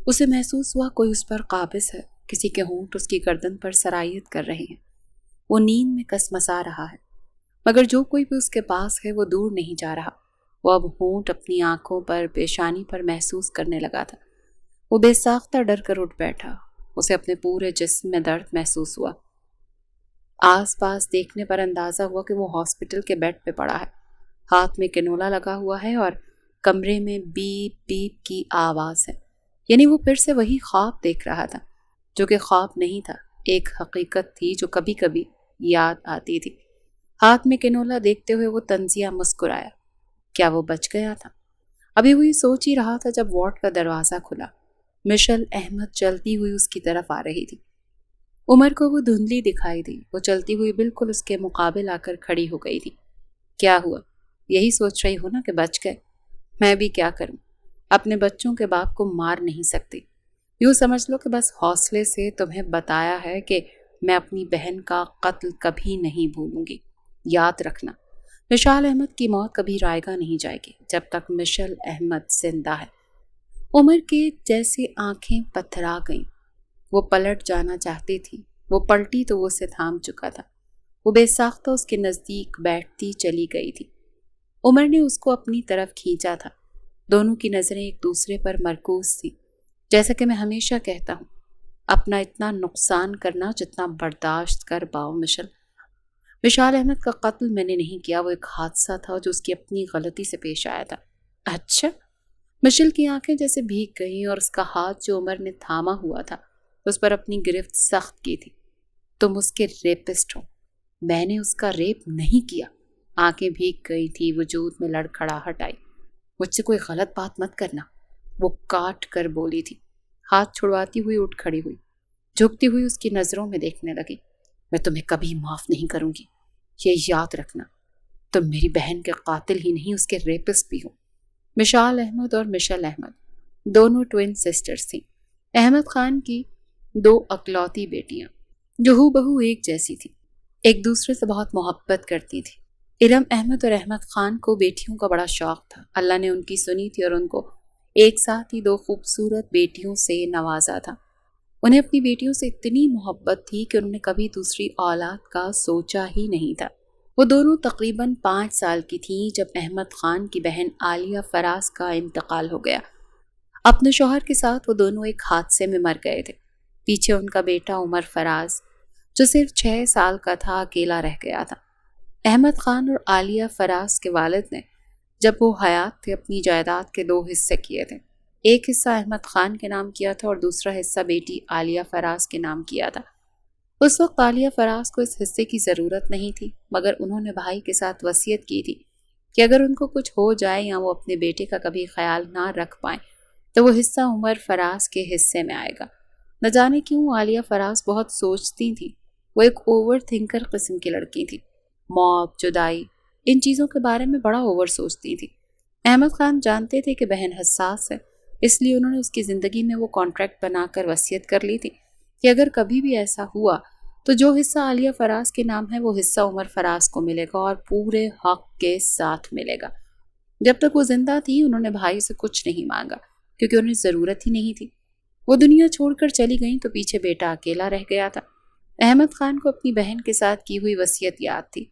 اسے محسوس ہوا کوئی اس پر قابض ہے، کسی کے ہونٹ اس کی گردن پر سرایت کر رہے ہیں۔ وہ نیند میں کسمسا رہا ہے، مگر جو کوئی بھی اس کے پاس ہے وہ دور نہیں جا رہا۔ وہ اب ہونٹ اپنی آنکھوں پر، پیشانی پر محسوس کرنے لگا تھا۔ وہ بے ساختہ ڈر کر اٹھ بیٹھا۔ اسے اپنے پورے جسم میں درد محسوس ہوا۔ آس پاس دیکھنے پر اندازہ ہوا کہ وہ ہاسپٹل کے بیڈ پہ پڑا ہے۔ ہاتھ میں کنولا لگا ہوا ہے اور کمرے میں بیپ بیپ کی آواز ہے۔ یعنی وہ پھر سے وہی خواب دیکھ رہا تھا، جو کہ خواب نہیں تھا، ایک حقیقت تھی جو کبھی کبھی یاد آتی تھی۔ ہاتھ میں کنولا دیکھتے ہوئے وہ طنزیہ مسکرایا۔ کیا وہ بچ گیا تھا؟ ابھی وہ یہ سوچ ہی رہا تھا جب وارڈ کا دروازہ کھلا۔ مشل احمد چلتی ہوئی اس کی طرف آ رہی تھی۔ عمر کو وہ دھندلی دکھائی دی۔ وہ چلتی ہوئی بالکل اس کے مقابل آ کر کھڑی ہو گئی تھی۔ کیا ہوا؟ یہی سوچ رہی ہو نا کہ بچ گئے؟ میں بھی کیا کروں؟ اپنے بچوں کے باپ کو مار نہیں سکتی۔ یوں سمجھ لو کہ بس حوصلے سے تمہیں بتایا ہے کہ میں اپنی بہن کا قتل کبھی نہیں بھولوں گی۔ یاد رکھنا، مشال احمد کی موت کبھی رائگاں نہیں جائے گی جب تک مشل احمد زندہ ہے۔ عمر کے جیسے آنکھیں پتھرا گئیں۔ وہ پلٹ جانا چاہتی تھی۔ وہ پلٹی تو وہ اسے تھام چکا تھا۔ وہ بے ساختہ اس کے نزدیک بیٹھتی چلی گئی تھی۔ عمر نے اس کو اپنی طرف کھینچا تھا۔ دونوں کی نظریں ایک دوسرے پر مرکوز تھیں۔ جیسا کہ میں ہمیشہ کہتا ہوں، اپنا اتنا نقصان کرنا جتنا برداشت کر پاؤ مشل۔ مشال احمد کا قتل میں نے نہیں کیا، وہ ایک حادثہ تھا جو اس کی اپنی غلطی سے پیش آیا تھا۔ اچھا؟ مشل کی آنکھیں جیسے بھیگ گئیں اور اس کا ہاتھ جو عمر نے تھاما ہوا تھا اس پر اپنی گرفت سخت کی تھی۔ تم اس کے ریپسٹ ہو۔ میں نے اس کا ریپ نہیں کیا۔ آنکھیں بھیگ گئی تھی، وجود میں لڑکھڑاہٹ آئی۔ مجھ سے کوئی غلط بات مت کرنا، وہ کاٹ کر بولی تھی۔ ہاتھ چھڑواتی ہوئی اٹھ کھڑی ہوئی، جھکتی ہوئی اس کی نظروں میں دیکھنے لگی۔ میں تمہیں کبھی معاف نہیں کروں گی، یہ یاد رکھنا۔ تم میری بہن کے قاتل ہی نہیں، اس کے ریپسٹ بھی ہو۔ مشال احمد اور مشل احمد دونوں ٹوین سسٹرز تھیں۔ احمد خان کی 2 اکلوتی بیٹیاں جو ہو بہو ایک جیسی تھی، ایک دوسرے سے بہت محبت کرتی تھی۔ ارم احمد اور احمد خان کو بیٹیوں کا بڑا شوق تھا۔ اللہ نے ان کی سنی تھی اور ان کو ایک ساتھ ہی 2 خوبصورت بیٹیوں سے نوازا تھا۔ انہیں اپنی بیٹیوں سے اتنی محبت تھی کہ انہوں نے کبھی دوسری اولاد کا سوچا ہی نہیں تھا۔ وہ دونوں تقریباً 5 سال کی تھیں جب احمد خان کی بہن عالیہ فراز کا انتقال ہو گیا۔ اپنے شوہر کے ساتھ وہ دونوں ایک حادثے میں مر گئے تھے۔ پیچھے ان کا بیٹا عمر فراز جو صرف 6 سال کا تھا اکیلا رہ گیا تھا۔ احمد خان اور عالیہ فراز کے والد نے جب وہ حیات تھے اپنی جائیداد کے 2 حصے کیے تھے۔ ایک حصہ احمد خان کے نام کیا تھا اور دوسرا حصہ بیٹی عالیہ فراز کے نام کیا تھا۔ اس وقت عالیہ فراز کو اس حصے کی ضرورت نہیں تھی، مگر انہوں نے بھائی کے ساتھ وصیت کی تھی کہ اگر ان کو کچھ ہو جائے یا وہ اپنے بیٹے کا کبھی خیال نہ رکھ پائیں تو وہ حصہ عمر فراز کے حصے میں آئے گا۔ نہ جانے کیوں عالیہ فراز بہت سوچتی تھی۔ وہ ایک اوور تھنکر قسم کی لڑکی تھی۔ موت، جدائی، ان چیزوں کے بارے میں بڑا اوور سوچتی تھی۔ احمد خان جانتے تھے کہ بہن حساس ہے، اس لیے انہوں نے اس کی زندگی میں وہ کانٹریکٹ بنا کر وصیت کر لی تھی کہ اگر کبھی بھی ایسا ہوا تو جو حصہ عالیہ فراز کے نام ہے وہ حصہ عمر فراز کو ملے گا اور پورے حق کے ساتھ ملے گا۔ جب تک وہ زندہ تھی انہوں نے بھائی سے کچھ نہیں مانگا کیونکہ انہیں ضرورت ہی نہیں تھی۔ وہ دنیا چھوڑ کر چلی گئیں تو پیچھے بیٹا اکیلا رہ گیا تھا۔ احمد خان کو اپنی بہن کے ساتھ کی ہوئی وصیت یاد تھی۔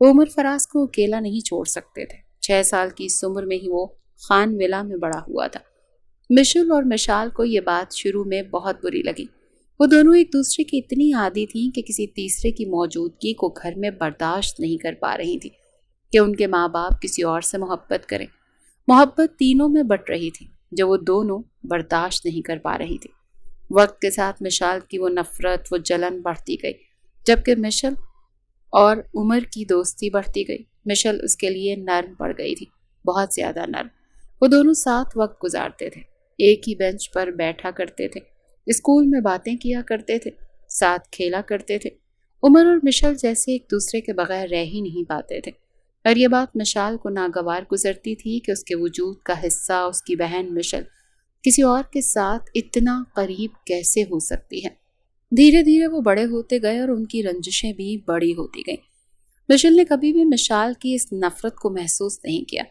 وہ عمر فراز کو اکیلا نہیں چھوڑ سکتے تھے۔ 6 سال کی اس عمر میں ہی وہ خان ولا میں بڑا ہوا تھا۔ مشل اور مشال کو یہ بات شروع میں بہت بری لگی۔ وہ دونوں ایک دوسرے کی اتنی عادی تھیں کہ کسی تیسرے کی موجودگی کو گھر میں برداشت نہیں کر پا رہی تھی کہ ان کے ماں باپ کسی اور سے محبت کریں۔ محبت تینوں میں بٹ رہی تھی جو وہ دونوں برداشت نہیں کر پا رہی تھی۔ وقت کے ساتھ مشال کی وہ نفرت، وہ جلن بڑھتی گئی، جبکہ مشل اور عمر کی دوستی بڑھتی گئی۔ مشل اس کے لیے نرم پڑ گئی تھی، بہت زیادہ نرم۔ وہ دونوں ساتھ وقت گزارتے تھے، ایک ہی بینچ پر بیٹھا کرتے تھے، اسکول میں باتیں کیا کرتے تھے، ساتھ کھیلا کرتے تھے۔ عمر اور مشل جیسے ایک دوسرے کے بغیر رہ ہی نہیں پاتے تھے، اور یہ بات مشال کو ناگوار گزرتی تھی کہ اس کے وجود کا حصہ اس کی بہن مشل کسی اور کے ساتھ اتنا قریب کیسے ہو سکتی ہے۔ دھیرے دھیرے وہ بڑے ہوتے گئے اور ان کی رنجشیں بھی بڑی ہوتی گئیں۔ مشل نے کبھی بھی مشال کی اس نفرت کو محسوس نہیں کیا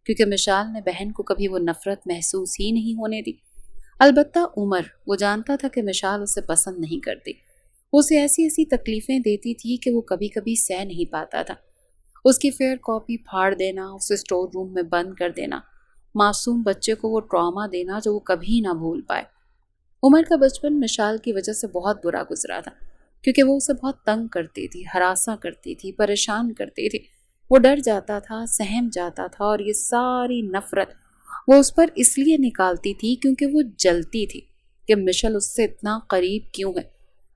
کیونکہ مشال نے بہن کو کبھی وہ نفرت محسوس ہی نہیں ہونے دی۔ البتہ عمر وہ جانتا تھا کہ مشال اسے پسند نہیں کرتی، وہ اسے ایسی ایسی تکلیفیں دیتی تھی کہ وہ کبھی کبھی سہ نہیں پاتا تھا۔ اس کی فیئر کاپی پھاڑ دینا، اسے اسٹور روم میں بند کر دینا، معصوم بچے کو وہ ٹراما دینا جو وہ کبھی نہ بھول پائے۔ عمر کا بچپن مشال کی وجہ سے بہت برا گزرا تھا، کیونکہ وہ اسے بہت تنگ کرتی تھی، ہراساں کرتی تھی، پریشان کرتی تھی۔ وہ ڈر جاتا تھا، سہم جاتا تھا، اور یہ ساری نفرت وہ اس پر اس لیے نکالتی تھی کیونکہ وہ جلتی تھی کہ مشل اس سے اتنا قریب کیوں ہے،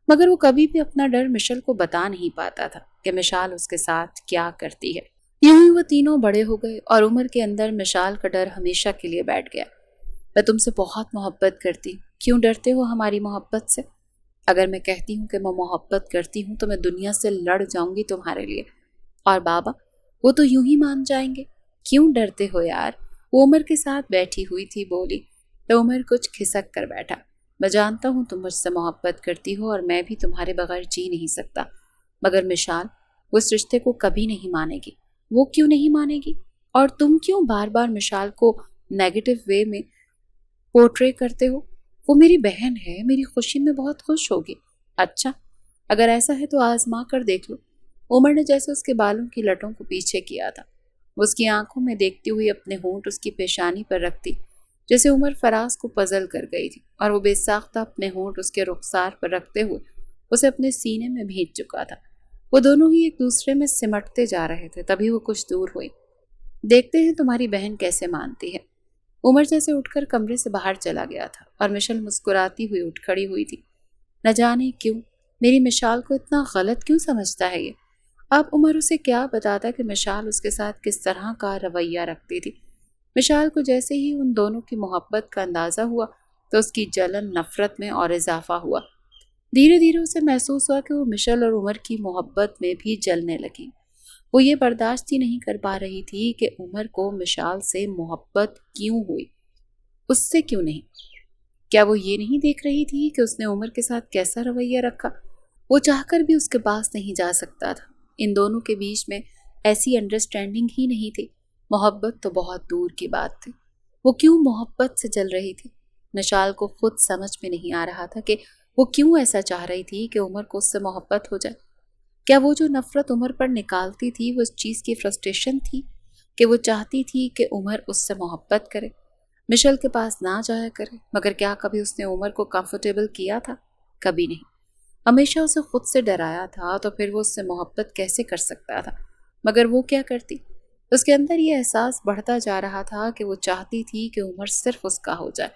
مگر وہ کبھی بھی اپنا ڈر مشل کو بتا نہیں پاتا تھا کہ مشال اس کے ساتھ کیا کرتی ہے۔ یوں ہی وہ تینوں بڑے ہو گئے اور عمر کے اندر مشال کا ڈر ہمیشہ کے لیے بیٹھ گیا۔ میں تم سے بہت محبت کرتی ہوں، کیوں ڈرتے ہو ہماری محبت سے؟ اگر میں کہتی ہوں کہ میں محبت کرتی ہوں تو میں دنیا سے لڑ جاؤں گی تمہارے لیے، اور بابا وہ تو یوں ہی مان جائیں گے، کیوں ڈرتے ہو یار؟ وہ عمر کے ساتھ بیٹھی ہوئی تھی، بولی تو عمر کچھ کھسک کر بیٹھا۔ میں جانتا ہوں تم مجھ سے محبت کرتی ہو اور میں بھی تمہارے بغیر جی نہیں سکتا، مگر مشال وہ اس رشتے کو کبھی نہیں مانے گی۔ وہ کیوں نہیں مانے گی؟ اور تم کیوں بار بار مشال کو نیگیٹو وے میں پورٹرے کرتے ہو؟ وہ میری بہن ہے، میری خوشی میں بہت خوش ہوگی۔ اچھا اگر ایسا ہے تو آزما کر دیکھ لو۔ عمر نے جیسے اس کے بالوں کی لٹوں کو پیچھے کیا تھا، وہ اس کی آنکھوں میں دیکھتی ہوئی اپنے ہونٹ اس کی پیشانی پر رکھتی، جیسے عمر فراز کو پزل کر گئی تھی، اور وہ بے ساختہ اپنے ہونٹ اس کے رخسار پر رکھتے ہوئے اسے اپنے سینے میں بھینچ چکا تھا۔ وہ دونوں ہی ایک دوسرے میں سمٹتے جا رہے تھے، تبھی وہ کچھ دور ہوئی۔ دیکھتے ہیں تمہاری بہن کیسے مانتی ہے۔ عمر جیسے اٹھ کر کمرے سے باہر چلا گیا تھا، اور مشل مسکراتی ہوئی اٹھ کھڑی ہوئی تھی۔ نہ جانے کیوں میری مشال کو اتنا غلط کیوں سمجھتا ہے یہ؟ اب عمر اسے کیا بتاتا کہ مشال اس کے ساتھ کس طرح کا رویہ رکھتی تھی۔ مشال کو جیسے ہی ان دونوں کی محبت کا اندازہ ہوا تو اس کی جلن نفرت میں اور اضافہ ہوا۔ دھیرے دھیرے اسے محسوس ہوا کہ وہ مشل اور عمر کی محبت میں بھی جلنے لگی۔ وہ یہ برداشت ہی نہیں کر پا رہی تھی کہ عمر کو مشال سے محبت کیوں ہوئی، اس سے کیوں نہیں؟ کیا وہ یہ نہیں دیکھ رہی تھی کہ اس نے عمر کے ساتھ کیسا رویہ رکھا؟ وہ چاہ کر بھی اس کے پاس نہیں جا سکتا تھا۔ ان دونوں کے بیچ میں ایسی انڈرسٹینڈنگ ہی نہیں تھی۔ محبت تو بہت دور کی بات تھی۔ وہ کیوں محبت سے جل رہی تھی؟ مشال کو خود سمجھ میں نہیں آ رہا تھا کہ وہ کیوں ایسا چاہ رہی تھی کہ عمر کو اس سے محبت ہو جائے۔ کیا وہ جو نفرت عمر پر نکالتی تھی وہ اس چیز کی فرسٹریشن تھی کہ وہ چاہتی تھی کہ عمر اس سے محبت کرے، مشل کے پاس نہ جایا کرے؟ مگر کیا کبھی اس نے عمر کو کمفرٹیبل کیا تھا؟ کبھی نہیں۔ ہمیشہ اسے خود سے ڈرایا تھا، تو پھر وہ اس سے محبت کیسے کر سکتا تھا؟ مگر وہ کیا کرتی؟ اس کے اندر یہ احساس بڑھتا جا رہا تھا کہ وہ چاہتی تھی کہ عمر صرف اس کا ہو جائے۔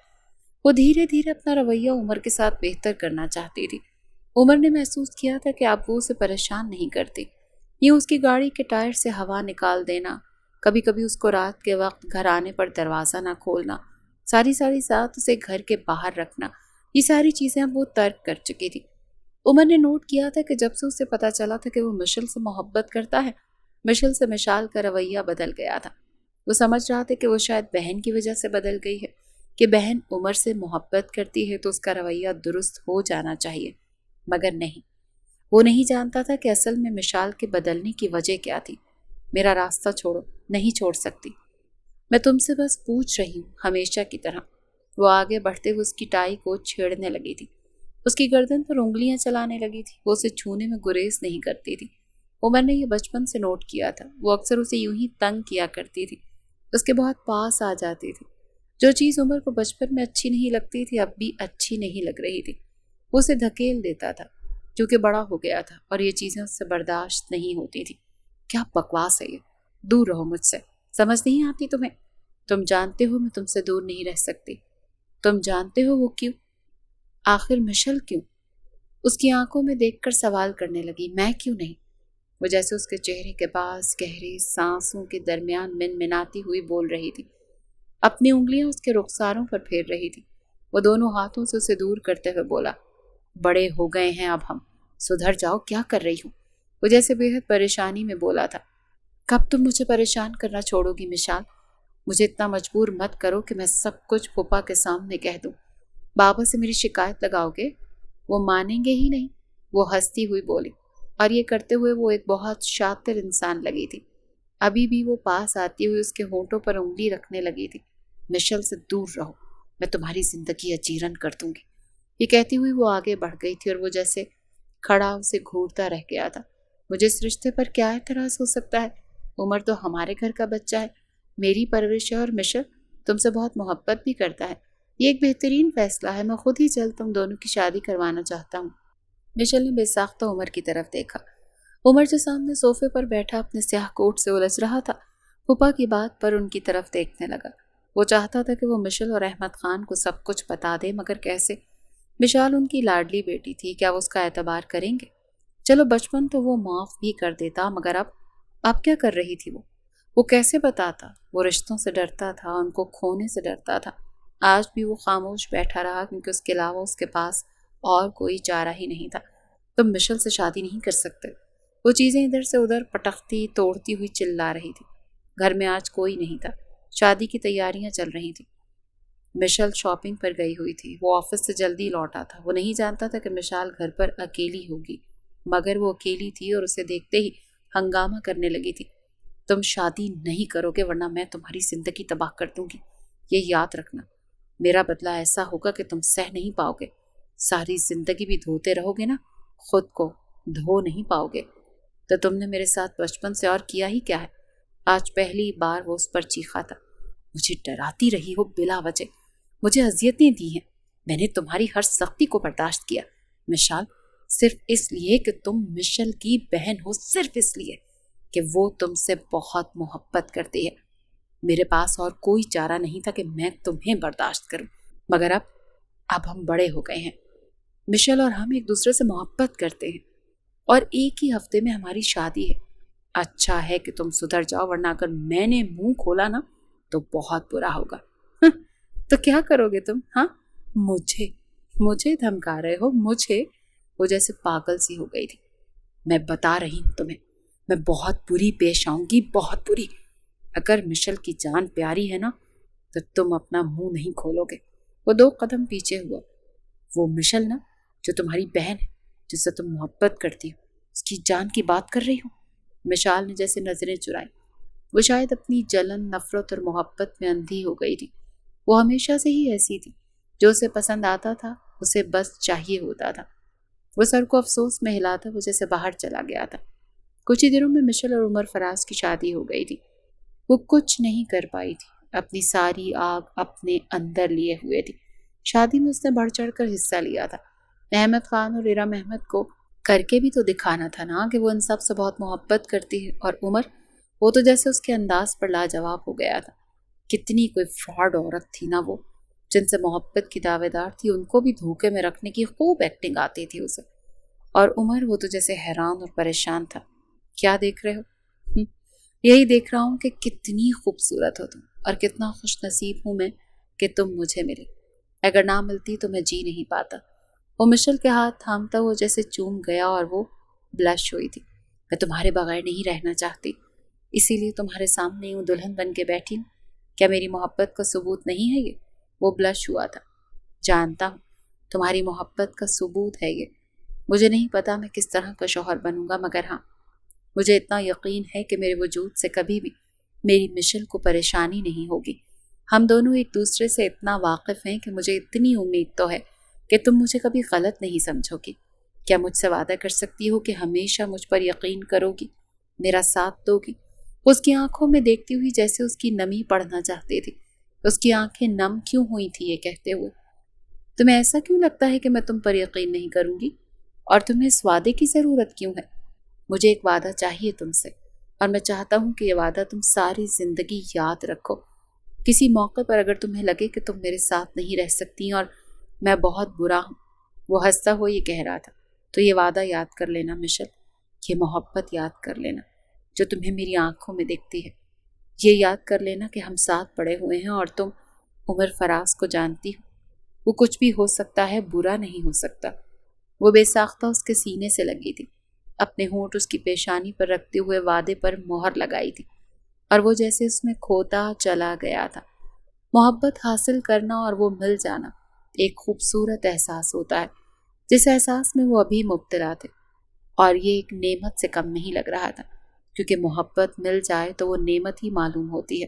وہ دھیرے دھیرے اپنا رویہ عمر کے ساتھ بہتر کرنا چاہتی تھی۔ عمر نے محسوس کیا تھا کہ اب وہ اسے پریشان نہیں کرتی۔ یہ اس کی گاڑی کے ٹائر سے ہوا نکال دینا، کبھی کبھی اس کو رات کے وقت گھر آنے پر دروازہ نہ کھولنا، ساری رات اسے گھر کے باہر رکھنا، یہ ساری چیزیں اب وہ ترک کر چکی تھی۔ عمر نے نوٹ کیا تھا کہ جب سے اسے پتا چلا تھا کہ وہ مشل سے محبت کرتا ہے، مشل سے مشال کا رویہ بدل گیا تھا۔ وہ سمجھ رہا تھا کہ وہ شاید بہن کی وجہ سے بدل گئی ہے، کہ بہن عمر سے محبت کرتی ہے تو اس کا رویہ درست ہو جانا چاہیے، مگر نہیں۔ وہ نہیں جانتا تھا کہ اصل میں مشال کے بدلنے کی وجہ کیا تھی۔ میرا راستہ چھوڑو، نہیں چھوڑ سکتی، میں تم سے بس پوچھ رہی ہوں، ہمیشہ کی طرح۔ وہ آگے بڑھتے ہوئے اس کی ٹائی کو چھیڑنے لگی تھی، اس کی گردن پر انگلیاں چلانے لگی تھی۔ وہ اسے چھونے میں گریز نہیں کرتی تھی۔ عمر نے یہ بچپن سے نوٹ کیا تھا۔ وہ اکثر اسے یوں ہی تنگ کیا کرتی تھی، اس کے بہت پاس آ جاتی تھی۔ جو چیز عمر کو بچپن میں اچھی نہیں لگتی تھی اب بھی اچھی نہیں لگ رہی تھی۔ وہ اسے دھکیل دیتا تھا کیونکہ بڑا ہو گیا تھا اور یہ چیزیں اس سے برداشت نہیں ہوتی تھی۔ کیا بکواس ہے یہ، دور رہو مجھ سے، سمجھ نہیں آتی تمہیں؟ تم جانتے ہو میں تم سے دور نہیں رہ سکتی۔ تم جانتے ہو وہ کیوں؟ آخر مشل کیوں؟ اس کی آنکھوں میں دیکھ کر سوال کرنے لگی، میں کیوں نہیں؟ وہ جیسے اس کے چہرے کے پاس گہری سانسوں کے درمیان منمناتی ہوئی بول رہی تھی، اپنی انگلیاں اس کے رخساروں پر پھیر رہی تھی۔ وہ دونوں ہاتھوں سے اسے دور کرتے ہوئے بولا، بڑے ہو گئے ہیں اب ہم، سدھر جاؤ، کیا کر رہی ہوں؟ وہ جیسے بے حد پریشانی میں بولا تھا، کب تم مجھے پریشان کرنا چھوڑو گی مشال؟ مجھے اتنا مجبور مت کرو کہ میں سب کچھ پھوپھا کے سامنے کہہ دوں۔ بابا سے میری شکایت لگاؤ گے؟ وہ مانیں گے ہی نہیں۔ وہ ہنستی ہوئی بولی، اور یہ کرتے ہوئے وہ ایک بہت شاطر انسان لگی تھی۔ ابھی بھی وہ پاس آتی ہوئی اس کے ہونٹوں پر انگلی رکھنے لگی تھی، مشل سے دور رہو، میں تمہاری زندگی اجیرن کر دوں گی۔ یہ کہتی ہوئی وہ آگے بڑھ گئی تھی اور وہ جیسے کھڑا اسے گھورتا رہ گیا تھا۔ مجھے اس رشتے پر کیا اعتراض ہو سکتا ہے؟ عمر تو ہمارے گھر کا بچہ ہے، میری پرورش ہے، اور مشل تم سے بہت محبت بھی کرتا ہے۔ یہ ایک بہترین فیصلہ ہے، میں خود ہی جلد تم دونوں کی شادی کروانا چاہتا ہوں۔ مشل نے بے ساختہ عمر کی طرف دیکھا۔ عمر جو سامنے صوفے پر بیٹھا اپنے سیاہ کوٹ سے الجھ رہا تھا، پھوپھا کی بات پر ان کی طرف دیکھنے لگا۔ وہ چاہتا تھا کہ وہ مشل اور احمد خان کو سب کچھ بتا دے، مگر کیسے؟ مشال ان کی لاڈلی بیٹی تھی، کیا وہ اس کا اعتبار کریں گے؟ چلو بچپن تو وہ معاف بھی کر دیتا، مگر اب کیا کر رہی تھی وہ کیسے بتاتا؟ وہ رشتوں سے ڈرتا تھا، ان کو کھونے سے ڈرتا تھا۔ آج بھی وہ خاموش بیٹھا رہا کیونکہ اس کے علاوہ اس کے پاس اور کوئی چارہ ہی نہیں تھا۔ تم مشل سے شادی نہیں کر سکتے۔ وہ چیزیں ادھر سے ادھر پٹکتی توڑتی ہوئی چلا رہی تھی۔ گھر میں آج کوئی نہیں تھا، شادی کی تیاریاں چل رہی تھیں۔ مشل شاپنگ پر گئی ہوئی تھی، وہ آفس سے جلدی لوٹا تھا۔ وہ نہیں جانتا تھا کہ مشال گھر پر اکیلی ہوگی، مگر وہ اکیلی تھی اور اسے دیکھتے ہی ہنگامہ کرنے لگی تھی۔ تم شادی نہیں کرو گے ورنہ میں تمہاری زندگی تباہ کر دوں گی، یہ یاد رکھنا۔ میرا بدلہ ایسا ہوگا کہ تم سہ نہیں پاؤ گے۔ ساری زندگی بھی دھوتے رہو گے نا، خود کو دھو نہیں پاؤ گے۔ تو تم نے میرے ساتھ بچپن سے اور کیا ہی کیا ہے؟ آج پہلی بار وہ اس پر چیخا تھا۔ مجھے ڈراتی رہی ہو بلا وجہ، مجھے اذیتیں دی ہیں، میں نے تمہاری ہر سختی کو برداشت کیا مشال، صرف اس لیے کہ تم مشل کی بہن ہو، صرف اس لیے کہ وہ تم سے بہت محبت کرتی ہے۔ میرے پاس اور کوئی چارہ نہیں تھا کہ میں تمہیں برداشت کروں، مگر اب ہم بڑے ہو گئے ہیں۔ مشل اور ہم ایک دوسرے سے محبت کرتے ہیں اور ایک ہی ہفتے میں ہماری شادی ہے۔ اچھا ہے کہ تم سدھر جاؤ ورنہ اگر میں نے منہ کھولا نا تو بہت برا ہوگا۔ تو کیا کرو گے تم؟ ہاں، مجھے دھمکا رہے ہو؟ مجھے؟ وہ جیسے پاگل سی ہو گئی تھی۔ میں بتا رہی ہوں تمہیں، میں بہت بری پیش آؤں گی، بہت بری۔ اگر مشل کی جان پیاری ہے نا تو تم اپنا منہ نہیں کھولو گے۔ وہ 2 قدم پیچھے ہوا۔ وہ مشل نا جو تمہاری بہن ہے، جس سے تم محبت کرتی ہو، اس کی جان کی بات کر رہی ہو؟ مشال نے جیسے نظریں چرائی۔ وہ شاید اپنی جلن، نفرت اور محبت میں اندھی ہو گئی تھی۔ وہ ہمیشہ سے ہی ایسی تھی، جو اسے پسند آتا تھا اسے بس چاہیے ہوتا تھا۔ وہ سر کو افسوس میں ہلاتا وہ جیسے باہر چلا گیا تھا۔ کچھ ہی دنوں میں مشل اور عمر فراز کی شادی ہو گئی تھی۔ وہ کچھ نہیں کر پائی تھی، اپنی ساری آگ اپنے اندر لیے ہوئے تھی۔ شادی میں اس نے بڑھ چڑھ کر حصہ لیا تھا۔ احمد خان اور ارم احمد کو کر کے بھی تو دکھانا تھا نا کہ وہ ان سب سے بہت محبت کرتی ہے، اور عمر، وہ تو جیسے اس کے انداز پر لاجواب ہو گیا تھا۔ کتنی کوئی فراڈ عورت تھی نا وہ، جن سے محبت کی دعوے دار تھی، ان کو بھی دھوکے میں رکھنے کی خوب ایکٹنگ آتی تھی اسے۔ اور عمر، وہ تو جیسے حیران اور پریشان تھا۔ کیا دیکھ رہے ہو؟ یہی دیکھ رہا ہوں کہ کتنی خوبصورت ہو تم، اور کتنا خوش نصیب ہوں میں کہ تم مجھے ملے۔ اگر نہ ملتی تو میں جی نہیں پاتا۔ وہ مشل کے ہاتھ تھامتا وہ جیسے چوم گیا اور وہ بلش ہوئی تھی۔ میں تمہارے بغیر نہیں رہنا چاہتی، اسی لیے تمہارے سامنے یوں دلہن بن کے بیٹھی ہوں۔ کیا میری محبت کا ثبوت نہیں ہے یہ؟ وہ بلش ہوا تھا۔ جانتا ہوں تمہاری محبت کا ثبوت ہے یہ۔ مجھے نہیں پتا میں کس طرح کا شوہر بنوں گا، مگر ہاں، مجھے اتنا یقین ہے کہ میرے وجود سے کبھی بھی میری مشل کو پریشانی نہیں ہوگی۔ ہم دونوں ایک دوسرے سے اتنا واقف ہیں کہ مجھے اتنی امید تو ہے کہ تم مجھے کبھی غلط نہیں سمجھو گی۔ کیا مجھ سے وعدہ کر سکتی ہو کہ ہمیشہ مجھ پر یقین کرو گی، میرا ساتھ دو گی؟ اس کی آنکھوں میں دیکھتی ہوئی جیسے اس کی نمی پڑھنا چاہتی تھی۔ اس کی آنکھیں نم کیوں ہوئی تھی یہ کہتے ہوئے؟ تمہیں ایسا کیوں لگتا ہے کہ میں تم پر یقین نہیں کروں گی؟ اور تمہیں اس وعدے کی ضرورت کیوں ہے؟ مجھے ایک وعدہ چاہیے تم سے، اور میں چاہتا ہوں کہ یہ وعدہ تم ساری زندگی یاد رکھو۔ کسی موقع پر اگر تمہیں لگے کہ تم میرے ساتھ نہیں رہ سکتی اور میں بہت برا ہوں، وہ ہنستا ہوا یہ کہہ رہا تھا، تو یہ وعدہ یاد کر لینا مشل، یہ محبت یاد کر لینا جو تمہیں میری آنکھوں میں دکھتی ہے۔ یہ یاد کر لینا کہ ہم ساتھ پڑے ہوئے ہیں، اور تم عمر فراز کو جانتی ہو۔ وہ کچھ بھی ہو سکتا ہے، برا نہیں ہو سکتا۔ وہ بے ساختہ اس کے سینے سے لگی تھی، اپنے ہونٹ اس کی پیشانی پر رکھتے ہوئے وعدے پر مہر لگائی تھی، اور وہ جیسے اس میں کھوتا چلا گیا تھا۔ محبت حاصل کرنا اور وہ مل جانا ایک خوبصورت احساس ہوتا ہے، جس احساس میں وہ ابھی مبتلا تھے، اور یہ ایک نعمت سے کم نہیں لگ رہا تھا، کیونکہ محبت مل جائے تو وہ نعمت ہی معلوم ہوتی ہے۔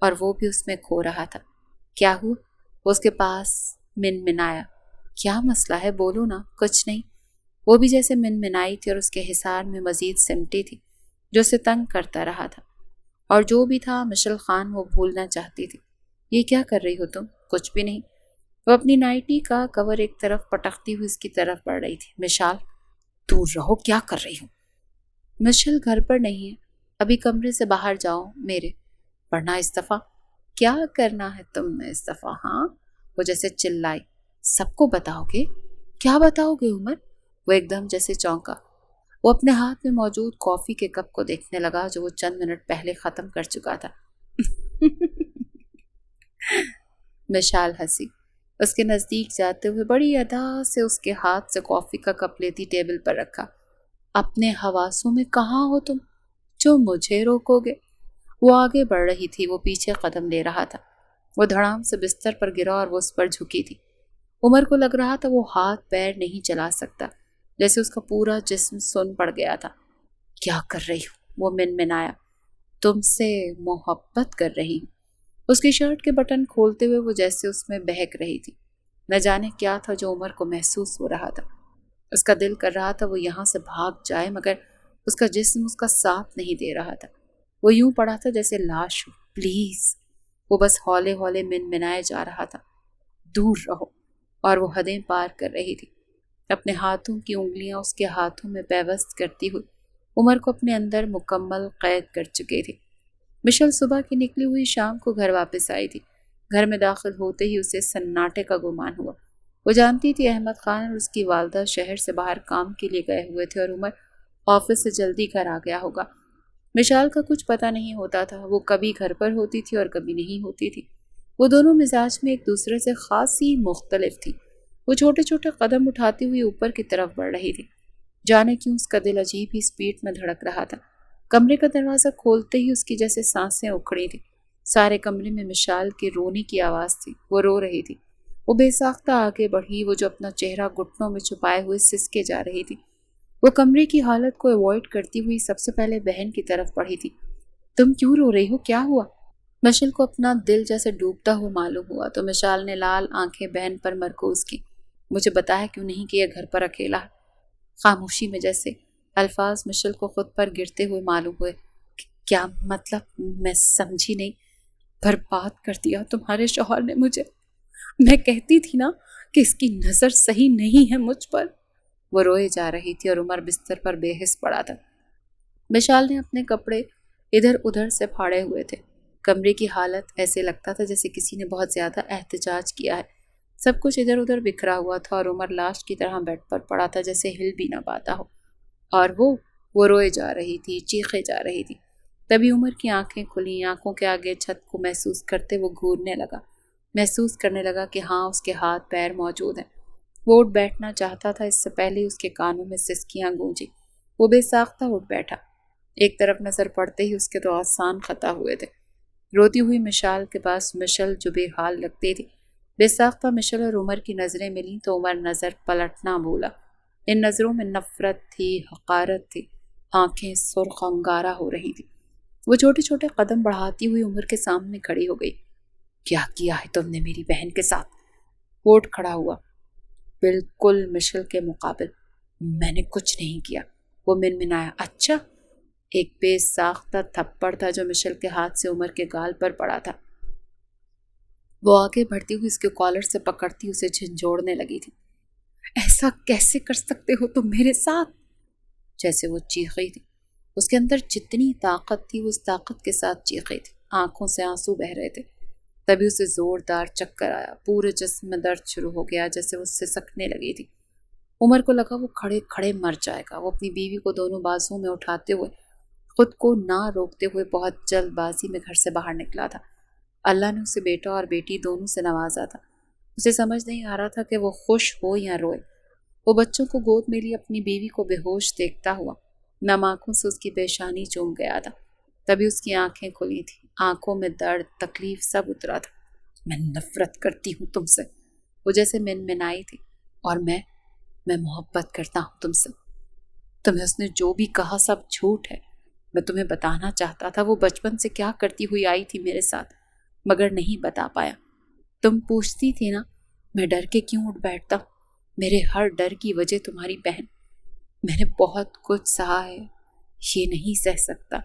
اور وہ بھی اس میں کھو رہا تھا۔ کیا ہوا؟ وہ اس کے پاس منمنایا۔ کیا مسئلہ ہے؟ بولو نا۔ کچھ نہیں۔ وہ بھی جیسے منمنائی تھی اور اس کے حصار میں مزید سمٹی تھی جو اسے تنگ کرتا رہا تھا، اور جو بھی تھا مشل خان وہ بھولنا چاہتی تھی۔ یہ کیا کر رہی ہو تم؟ کچھ بھی نہیں۔ وہ اپنی نائٹی کا کور ایک طرف پٹکتی ہوئی اس کی طرف بڑھ رہی تھی۔ مشال، دور رہو، کیا کر رہی ہو؟ مشل گھر پر نہیں ہے، ابھی کمرے سے باہر جاؤ میرے، ورنہ استعفیٰ۔ کیا کرنا ہے تم نے استعفیٰ؟ ہاں؟ وہ جیسے چلائی۔ سب کو بتاؤ گے؟ کیا بتاؤ گے عمر؟ وہ ایک دم جیسے چونکا۔ وہ اپنے ہاتھ میں موجود کافی کے کپ کو دیکھنے لگا جو وہ چند منٹ پہلے ختم کر چکا تھا۔ مشال ہنسی۔ اس کے نزدیک جاتے ہوئے بڑی ادا سے اس کے ہاتھ سے کافی کا کپ لیتی ٹیبل پر رکھا۔ اپنے حواسوں میں کہاں ہو تم جو مجھے روکو گے؟ وہ آگے بڑھ رہی تھی، وہ پیچھے قدم لے رہا تھا۔ وہ دھڑام سے بستر پر گرا اور وہ اس پر جھکی تھی۔ عمر کو لگ رہا تھا وہ ہاتھ پیر نہیں چلا سکتا، جیسے اس کا پورا جسم سن پڑ گیا تھا۔ کیا کر رہی ہوں؟ وہ منمنایا۔ تم سے محبت کر رہی ہوں۔ اس کی شرٹ کے بٹن کھولتے ہوئے وہ جیسے اس میں بہک رہی تھی۔ نہ جانے کیا تھا جو عمر کو محسوس ہو رہا تھا۔ اس کا دل کر رہا تھا وہ یہاں سے بھاگ جائے، مگر اس کا جسم اس کا ساتھ نہیں دے رہا تھا۔ وہ یوں پڑا تھا جیسے لاش ہو۔ پلیز۔ وہ بس ہولے ہولے منمنائے جا رہا تھا، دور رہو، اور وہ حدیں پار کر رہی تھی۔ اپنے ہاتھوں کی انگلیاں اس کے ہاتھوں میں پیوست کرتی ہوئی عمر کو اپنے اندر مکمل قید کر چکی تھی۔ مشل صبح کی نکلی ہوئی شام کو گھر واپس آئی تھی۔ گھر میں داخل ہوتے ہی اسے سناٹے کا گمان ہوا۔ وہ جانتی تھی احمد خان اور اس کی والدہ شہر سے باہر کام کے لیے گئے ہوئے تھے اور عمر آفس سے جلدی گھر آ گیا ہوگا۔ مشال کا کچھ پتہ نہیں ہوتا تھا، وہ کبھی گھر پر ہوتی تھی اور کبھی نہیں ہوتی تھی۔ وہ دونوں مزاج میں ایک دوسرے سے خاصی مختلف تھی۔ وہ چھوٹے چھوٹے قدم اٹھاتی ہوئی اوپر کی طرف بڑھ رہی تھی۔ جانے کیوں اس کا دل عجیب ہی سپیڈ میں دھڑک رہا تھا۔ کمرے کا دروازہ کھولتے ہی اس کی جیسے سانسیں اکھڑی تھی۔ سارے کمرے میں مشال کے رونے کی آواز تھی۔ وہ رو رہی تھی۔ وہ بے ساختہ آگے بڑھی، وہ جو اپنا چہرہ گھٹنوں میں چھپائے ہوئے سسکے جا رہی تھی۔ وہ کمرے کی حالت کو اوائڈ کرتی ہوئی سب سے پہلے بہن کی طرف بڑھی تھی۔ تم کیوں رو رہی ہو؟ کیا ہوا؟ مشل کو اپنا دل جیسے ڈوبتا ہوا معلوم ہوا تو مشال نے لال آنکھیں بہن پر مرکوز کی۔ مجھے بتایا کیوں نہیں کہ یہ گھر پر اکیلا ہے؟ خاموشی میں جیسے الفاظ مشل کو خود پر گرتے ہوئے معلوم ہوئے۔ کیا مطلب؟ میں سمجھی نہیں۔ برباد کر دیا تمہارے شوہر نے مجھے۔ میں کہتی تھی نا کہ اس کی نظر صحیح نہیں ہے مجھ پر۔ وہ روئے جا رہی تھی اور عمر بستر پر بے حس پڑا تھا۔ مشال نے اپنے کپڑے ادھر ادھر سے پھاڑے ہوئے تھے۔ کمرے کی حالت ایسے لگتا تھا جیسے کسی نے بہت زیادہ احتجاج کیا ہے۔ سب کچھ ادھر ادھر بکھرا ہوا تھا اور عمر لاش کی طرح بیڈ پر پڑا تھا جیسے ہل بھی نہ پاتا ہو۔ اور وہ روئے جا رہی تھی، چیخے جا رہی تھی۔ تبھی عمر کی آنکھیں کھلیں۔ آنکھوں کے آگے چھت کو محسوس کرتے وہ گھورنے لگا، محسوس کرنے لگا کہ ہاں اس کے ہاتھ پیر موجود ہیں۔ وہ اٹھ بیٹھنا چاہتا تھا، اس سے پہلے اس کے کانوں میں سسکیاں گونجی۔ وہ بے ساختہ اٹھ بیٹھا۔ ایک طرف نظر پڑتے ہی اس کے تو آسان خطا ہوئے تھے۔ روتی ہوئی مشال کے پاس مشل جو بے حال لگتی تھی۔ بے ساختہ مشل اور عمر کی نظریں ملیں تو عمر نظر پلٹنا بھولا۔ ان نظروں میں نفرت تھی، حقارت تھی، آنکھیں سرخ انگارہ ہو رہی تھی۔ وہ چھوٹے چھوٹے قدم بڑھاتی ہوئی عمر کے سامنے کھڑی ہو گئی۔ کیا کیا ہے تم نے میری بہن کے ساتھ؟ وہ اٹھ کھڑا ہوا، بالکل مشل کے مقابل۔ میں نے کچھ نہیں کیا، وہ منمنایا۔ اچھا؟ ایک بے ساختہ تھپڑ تھا جو مشل کے ہاتھ سے عمر کے گال پر پڑا تھا۔ وہ آگے بڑھتی ہوئی اس کے کالر سے پکڑتی اسے جھنجھوڑنے لگی تھی۔ ایسا کیسے کر سکتے ہو تم میرے ساتھ؟ جیسے وہ چیخی تھی۔ اس کے اندر جتنی طاقت تھی وہ اس طاقت کے ساتھ چیخی تھی۔ آنکھوں سے آنسو بہ رہے تھے۔ تبھی اسے زوردار چکر آیا، پورے جسم میں درد شروع ہو گیا، جیسے وہ سسکنے لگی تھی۔ عمر کو لگا وہ کھڑے کھڑے مر جائے گا۔ وہ اپنی بیوی کو دونوں بازوؤں میں اٹھاتے ہوئے، خود کو نہ روکتے ہوئے بہت جلد بازی میں گھر سے باہر نکلا تھا۔ اللہ نے اسے بیٹا اور بیٹی دونوں سے نوازا تھا۔ اسے سمجھ نہیں آ رہا تھا کہ وہ خوش ہو یا روئے۔ وہ بچوں کو گود میں لی اپنی بیوی کو بے ہوش دیکھتا ہوا نم آنکھوں سے اس کی پیشانی چوم گیا تھا۔ تبھی اس کی آنکھیں کھلی تھیں۔ آنکھوں میں درد، تکلیف سب اترا تھا۔ میں نفرت کرتی ہوں تم سے، وہ جیسے منمنائی تھی، اور میں محبت کرتا ہوں تم سے۔ تمہیں اس نے جو بھی کہا سب جھوٹ ہے۔ میں تمہیں بتانا چاہتا تھا وہ بچپن سے کیا کرتی ہوئی آئی تھی میرے ساتھ۔ مگر نہیں بتا پایا۔ تم پوچھتی تھی نا میں ڈر کے کیوں اٹھ بیٹھتا ہوں، میرے ہر ڈر کی وجہ تمہاری بہن۔ میں نے بہت کچھ سہا ہے، یہ نہیں سہ سکتا،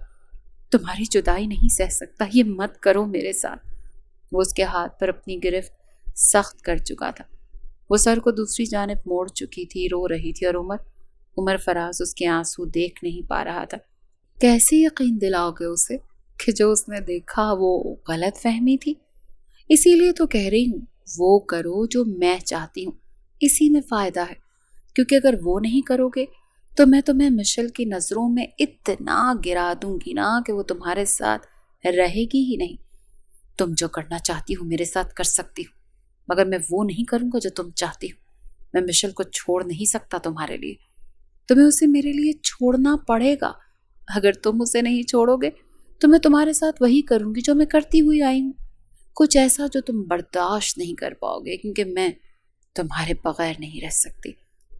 تمہاری جدائی نہیں سہ سکتا، یہ مت کرو میرے ساتھ۔ وہ اس کے ہاتھ پر اپنی گرفت سخت کر چکا تھا، وہ سر کو دوسری جانب موڑ چکی تھی، رو رہی تھی، اور عمر فراز اس کے آنسو دیکھ نہیں پا رہا تھا۔ کیسے یقین دلاؤ گے اسے کہ جو اس نے دیکھا وہ غلط فہمی تھی؟ اسی لیے تو کہہ رہی ہوں وہ کرو جو میں چاہتی ہوں، اسی میں فائدہ ہے، کیونکہ اگر وہ نہیں کرو گے تو میں تمہیں مشل کی نظروں میں اتنا گرا دوں گی نا کہ وہ تمہارے ساتھ رہے گی ہی نہیں۔ تم جو کرنا چاہتی ہو میرے ساتھ کر سکتی ہو، مگر میں وہ نہیں کروں گا جو تم چاہتی ہو۔ میں مشل کو چھوڑ نہیں سکتا تمہارے لیے، تمہیں اسے میرے لیے چھوڑنا پڑے گا۔ اگر تم اسے نہیں چھوڑو گے تو میں تمہارے ساتھ وہی کروں گی جو میں کرتی ہوئی آئی ہوں، کچھ ایسا جو تم برداشت نہیں کر پاؤ گے، کیونکہ میں تمہارے بغیر نہیں رہ سکتی۔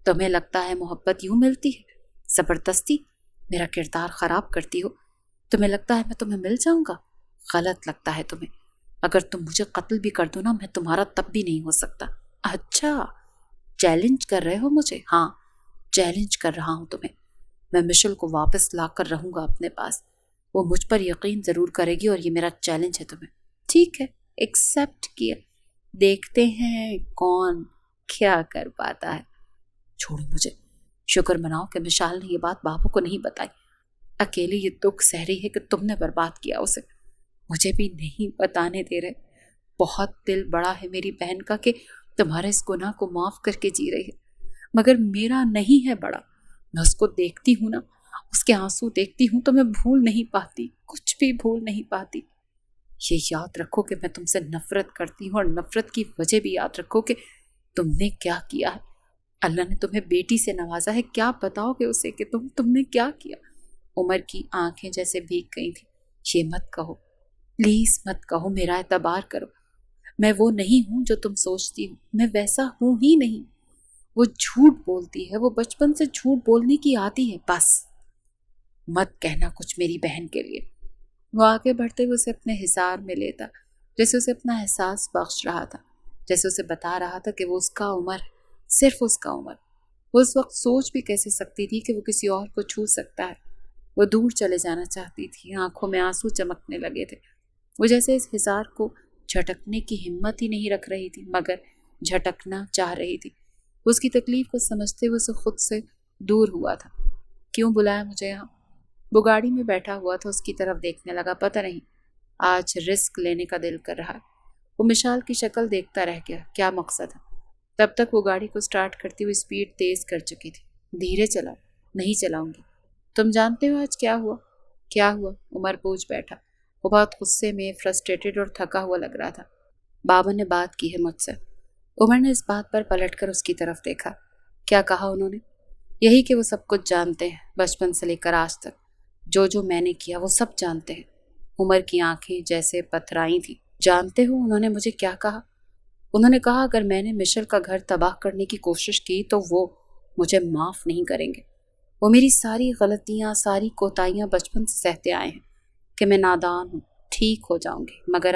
تمہیں لگتا ہے محبت یوں ملتی ہے، زبردستی میرا کردار خراب کرتی ہو۔ تمہیں لگتا ہے میں تمہیں مل جاؤں گا، غلط لگتا ہے تمہیں۔ اگر تم مجھے قتل بھی کر دو نا میں تمہارا تب بھی نہیں ہو سکتا۔ اچھا چیلنج کر رہے ہو مجھے؟ ہاں چیلنج کر رہا ہوں تمہیں۔ میں مشل کو واپس لا کر رہوں گا اپنے پاس، وہ مجھ پر یقین ضرور کرے گی، اور یہ میرا چیلنج ہے تمہیں۔ ٹھیک ہے ایکسیپٹ کیا، دیکھتے ہیں کون کیا کر پاتا ہے۔ چھوڑو مجھے، شکر مناؤ کہ مشال نے یہ بات بابو کو نہیں بتائی، اکیلی یہ دکھ سہ رہی ہے کہ تم نے برباد کیا اسے، مجھے بھی نہیں بتانے دے رہے۔ بہت دل بڑا ہے میری بہن کا کہ تمہارے اس گناہ کو معاف کر کے جی رہی ہے، مگر میرا نہیں ہے بڑا۔ میں اس کو دیکھتی ہوں نا، اس کے آنسو دیکھتی ہوں تو میں بھول نہیں پاتی، کچھ بھی بھول نہیں پاتی۔ یہ یاد رکھو کہ میں تم سے نفرت کرتی ہوں، اور نفرت کی وجہ بھی یاد رکھو کہ تم نے کیا کیا ہے۔ اللہ نے تمہیں بیٹی سے نوازا ہے، کیا بتاؤ گے اسے کہ تم نے کیا کیا؟ عمر کی آنکھیں جیسے بھیگ گئی تھیں۔ یہ مت کہو، پلیز مت کہو، میرا اعتبار کرو۔ میں وہ نہیں ہوں جو تم سوچتی ہو، میں ویسا ہوں ہی نہیں۔ وہ جھوٹ بولتی ہے، وہ بچپن سے جھوٹ بولنے کی عادی ہے، بس مت کہنا کچھ میری بہن کے لیے۔ وہ آگے بڑھتے ہوئے اسے اپنے حصار میں لیتا، جیسے اسے اپنا احساس بخش رہا تھا، جیسے اسے بتا رہا تھا کہ وہ اس کا عمر ہے، صرف اس کا عمر۔ وہ اس وقت سوچ بھی کیسے سکتی تھی کہ وہ کسی اور کو چھو سکتا ہے؟ وہ دور چلے جانا چاہتی تھی، آنکھوں میں آنسو چمکنے لگے تھے۔ وہ جیسے اس حصار کو جھٹکنے کی ہمت ہی نہیں رکھ رہی تھی، مگر جھٹکنا چاہ رہی تھی۔ اس کی تکلیف کو سمجھتے ہوئے اسے خود سے دور ہوا تھا۔ کیوں بلایا مجھے یہاں؟ وہ گاڑی میں بیٹھا ہوا تھا، اس کی طرف دیکھنے لگا۔ پتہ نہیں آج رسک لینے کا دل کر رہا ہے۔ وہ مشال کی شکل دیکھتا رہ گیا، کیا مقصد ہے؟ تب تک وہ گاڑی کو سٹارٹ کرتی ہوئی سپیڈ تیز کر چکی تھی۔ دھیرے چلاؤ، نہیں چلاؤں گی۔ تم جانتے ہو آج کیا ہوا؟ کیا ہوا؟ عمر پوچھ بیٹھا۔ وہ بہت غصے میں، فرسٹریٹڈ اور تھکا ہوا لگ رہا تھا۔ بابا نے بات کی ہے مجھ سے۔ عمر نے اس بات پر پلٹ کر اس کی طرف دیکھا۔ کیا کہا انہوں نے؟ یہی کہ وہ سب کچھ جانتے ہیں، بچپن سے لے کر آج تک جو میں نے کیا وہ سب جانتے ہیں۔ عمر کی آنکھیں جیسے پتھرائی تھیں۔ جانتے ہو انہوں نے مجھے کیا کہا؟ انہوں نے کہا اگر میں نے مشل کا گھر تباہ کرنے کی کوشش کی تو وہ مجھے معاف نہیں کریں گے۔ وہ میری ساری غلطیاں، ساری کوتاہیاں بچپن سے سہتے آئے ہیں کہ میں نادان ہوں، ٹھیک ہو جاؤں گی، مگر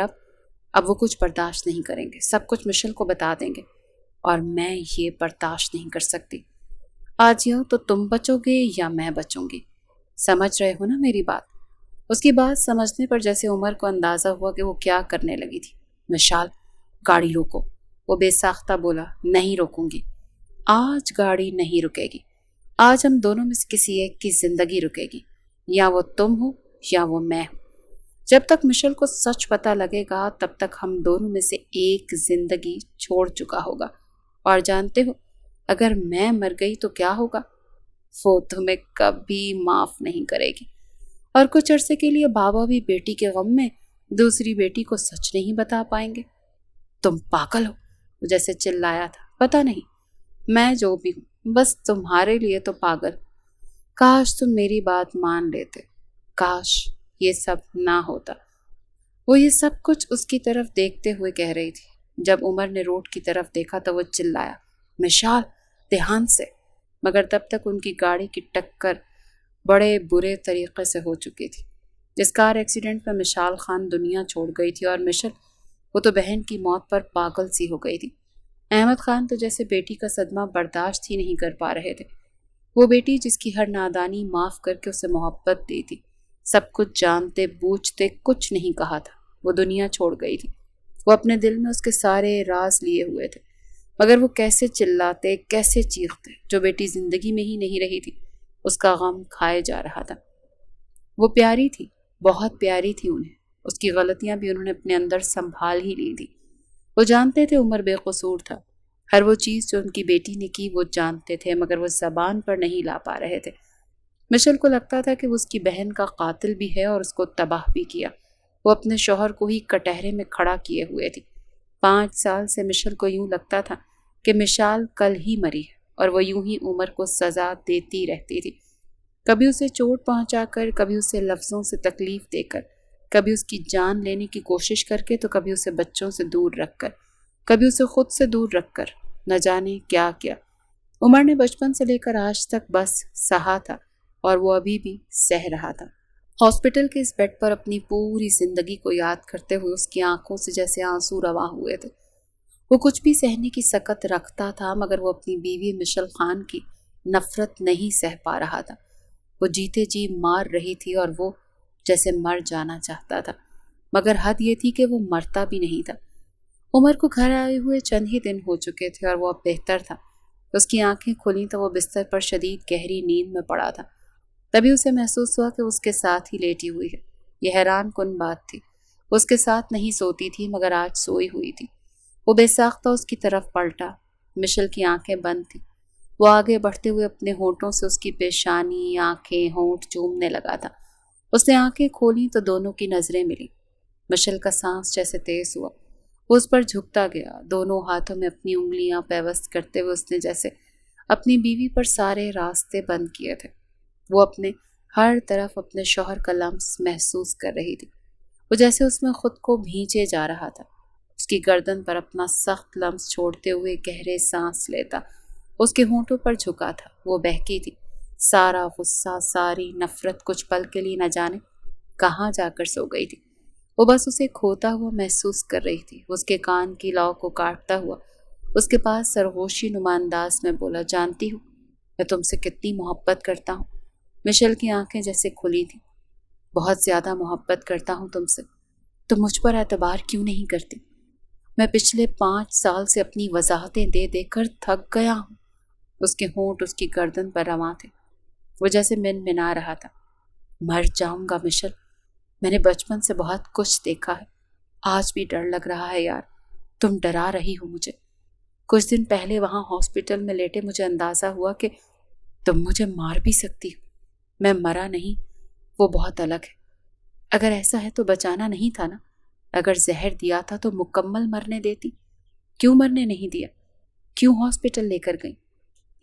اب وہ کچھ برداشت نہیں کریں گے، سب کچھ مشل کو بتا دیں گے، اور میں یہ برداشت نہیں کر سکتی۔ آج یا تو تم بچو گے یا میں بچوں گی، سمجھ رہے ہو نا میری بات؟ اس کی بات سمجھنے پر جیسے عمر کو اندازہ ہوا کہ وہ کیا کرنے لگی تھی۔ مشال گاڑی روکو، وہ بے ساختہ بولا۔ نہیں روکوں گی، آج گاڑی نہیں رکے گی، آج ہم دونوں میں سے کسی ایک کی زندگی رکے گی، یا وہ تم ہو یا وہ میں ہوں۔ جب تک مشل کو سچ پتہ لگے گا تب تک ہم دونوں میں سے ایک زندگی چھوڑ چکا ہوگا، اور جانتے ہو اگر میں مر گئی تو کیا ہوگا؟ وہ تمہیں کبھی معاف نہیں کرے گی، اور کچھ عرصے کے لیے بابا بھی بیٹی کے غم میں دوسری بیٹی کو سچ نہیں بتا پائیں گے۔ تم پاگل ہو، جیسے چلایا تھا۔ پتہ نہیں، میں جو بھی ہوں بس تمہارے لیے تو پاگل۔ کاش تم میری بات مان لیتے، کاش یہ سب نہ ہوتا۔ وہ یہ سب کچھ اس کی طرف دیکھتے ہوئے کہہ رہی تھی۔ جب عمر نے روڈ کی طرف دیکھا تو وہ چلایا، مشال دھیان سے، مگر تب تک ان کی گاڑی کی ٹکر بڑے برے طریقے سے ہو چکی تھی۔ اس کار ایکسیڈنٹ میں مشال خان دنیا چھوڑ گئی تھی، اور مشل وہ تو بہن کی موت پر پاگل سی ہو گئی تھی۔ احمد خان تو جیسے بیٹی کا صدمہ برداشت ہی نہیں کر پا رہے تھے۔ وہ بیٹی جس کی ہر نادانی معاف کر کے اسے محبت دی تھی، سب کچھ جانتے بوجھتے کچھ نہیں کہا تھا، وہ دنیا چھوڑ گئی تھی۔ وہ اپنے دل میں اس کے سارے راز لیے ہوئے تھے، مگر وہ کیسے چلاتے، کیسے چیختے۔ جو بیٹی زندگی میں ہی نہیں رہی تھی، اس کا غم کھائے جا رہا تھا۔ وہ پیاری تھی، بہت پیاری تھی انہیں، اس کی غلطیاں بھی انہوں نے اپنے اندر سنبھال ہی لی تھی۔ وہ جانتے تھے عمر بے قصور تھا، ہر وہ چیز جو ان کی بیٹی نے کی وہ جانتے تھے، مگر وہ زبان پر نہیں لا پا رہے تھے۔ مشل کو لگتا تھا کہ وہ اس کی بہن کا قاتل بھی ہے اور اس کو تباہ بھی کیا۔ وہ اپنے شوہر کو ہی کٹہرے میں کھڑا کیے ہوئے تھی۔ 5 سال سے مشل کو یوں لگتا تھا کہ مشال کل ہی مری ہے اور وہ یوں ہی عمر کو سزا دیتی رہتی تھی، کبھی اسے چوٹ پہنچا کر، کبھی اسے لفظوں سے تکلیف دے کر، کبھی اس کی جان لینے کی کوشش کر کے، تو کبھی اسے بچوں سے دور رکھ کر، کبھی اسے خود سے دور رکھ کر، نہ جانے کیا کیا۔ عمر نے بچپن سے لے کر آج تک بس سہا تھا، اور وہ ابھی بھی سہ رہا تھا۔ ہاسپٹل کے اس بیڈ پر اپنی پوری زندگی کو یاد کرتے ہوئے اس کی آنکھوں سے جیسے آنسو رواں ہوئے تھے۔ وہ کچھ بھی سہنے کی سکت رکھتا تھا، مگر وہ اپنی بیوی مشل خان کی نفرت نہیں سہ پا رہا تھا۔ وہ جیتے جی مار رہی تھی اور وہ جیسے مر جانا چاہتا تھا، مگر حد یہ تھی کہ وہ مرتا بھی نہیں تھا۔ عمر کو گھر آئے ہوئے چند ہی دن ہو چکے تھے اور وہ اب بہتر تھا۔ اس کی آنکھیں کھلیں تو وہ بستر پر شدید گہری نیند میں پڑا تھا۔ تبھی اسے محسوس ہوا کہ اس کے ساتھ ہی لیٹی ہوئی ہے۔ یہ حیران کن بات تھی، وہ اس کے ساتھ نہیں سوتی تھی، مگر آج سوئی ہوئی تھی۔ وہ بے ساختہ اس کی طرف پلٹا۔ مشل کی آنکھیں بند تھیں۔ وہ آگے بڑھتے ہوئے اپنے ہونٹوں سے اس کی پیشانی، آنکھیں، ہونٹ چومنے لگا تھا۔ اس نے آنکھیں کھولیں تو دونوں کی نظریں ملیں۔ مشل کا سانس جیسے تیز ہوا، وہ اس پر جھکتا گیا۔ دونوں ہاتھوں میں اپنی انگلیاں پیوست کرتے ہوئے اس نے جیسے اپنی بیوی پر سارے راستے بند کیے تھے۔ وہ اپنے ہر طرف اپنے شوہر کا لمس محسوس کر رہی تھی، وہ جیسے اس میں خود کو بھینچے جا رہا تھا۔ اس کی گردن پر اپنا سخت لمس چھوڑتے ہوئے گہرے سانس لیتا، اس کے ہونٹوں پر جھکا تھا۔ وہ بہکی تھی، سارا غصہ، ساری نفرت کچھ پل کے لیے نہ جانے کہاں جا کر سو گئی تھی۔ وہ بس اسے کھوتا ہوا محسوس کر رہی تھی۔ اس کے کان کی لو کو کاٹتا ہوا اس کے پاس سرگوشی نما انداز میں بولا، جانتی ہوں میں تم سے کتنی محبت کرتا ہوں۔ مشل کی آنکھیں جیسے کھلی تھیں۔ بہت زیادہ محبت کرتا ہوں تم سے، تم مجھ پر اعتبار کیوں نہیں کرتی؟ میں پچھلے 5 سال سے اپنی وضاحتیں دے دے کر تھک گیا ہوں۔ اس کے ہونٹ اس کی گردن پر رواں تھے، وہ جیسے منمنا رہا تھا۔ مر جاؤں گا مشل، میں نے بچپن سے بہت کچھ دیکھا ہے، آج بھی ڈر لگ رہا ہے یار، تم ڈرا رہی ہو مجھے۔ کچھ دن پہلے وہاں ہاسپٹل میں لیٹے مجھے اندازہ ہوا کہ تم مجھے مار بھی سکتی ہو۔ میں مرا نہیں، وہ بہت الگ ہے۔ اگر ایسا ہے تو بچانا نہیں تھا نا؟ اگر زہر دیا تھا تو مکمل مرنے دیتی، کیوں مرنے نہیں دیا؟ کیوں ہاسپٹل لے کر گئی؟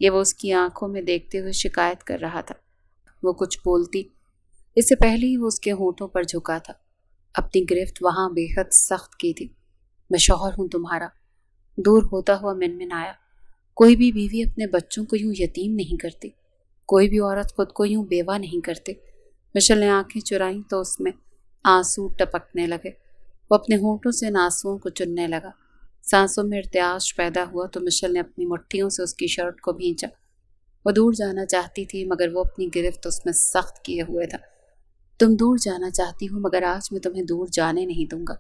یہ وہ اس کی آنکھوں میں دیکھتے ہوئے شکایت کر رہا تھا۔ وہ کچھ بولتی اس سے پہلے ہی وہ اس کے ہونٹوں پر جھکا تھا، اپنی گرفت وہاں بے حد سخت کی تھی۔ میں شوہر ہوں تمہارا، دور ہوتا ہوا منمنایا۔ کوئی بھی بیوی اپنے بچوں کو یوں یتیم نہیں کرتی، کوئی بھی عورت خود کو یوں بیوہ نہیں کرتی۔ مشل نے آنکھیں چرائیں تو اس میں آنسو ٹپکنے لگے۔ وہ اپنے ہونٹوں سے ان آنسوؤں کو چننے لگا۔ سانسوں میں ارتعاش پیدا ہوا تو مشل نے اپنی مٹھیوں سے اس کی شرٹ کو بھینچا۔ وہ دور جانا چاہتی تھی، مگر وہ اپنی گرفت اس میں سخت کیے ہوئے تھا۔ تم دور جانا چاہتی ہو، مگر آج میں تمہیں دور جانے نہیں دوں گا۔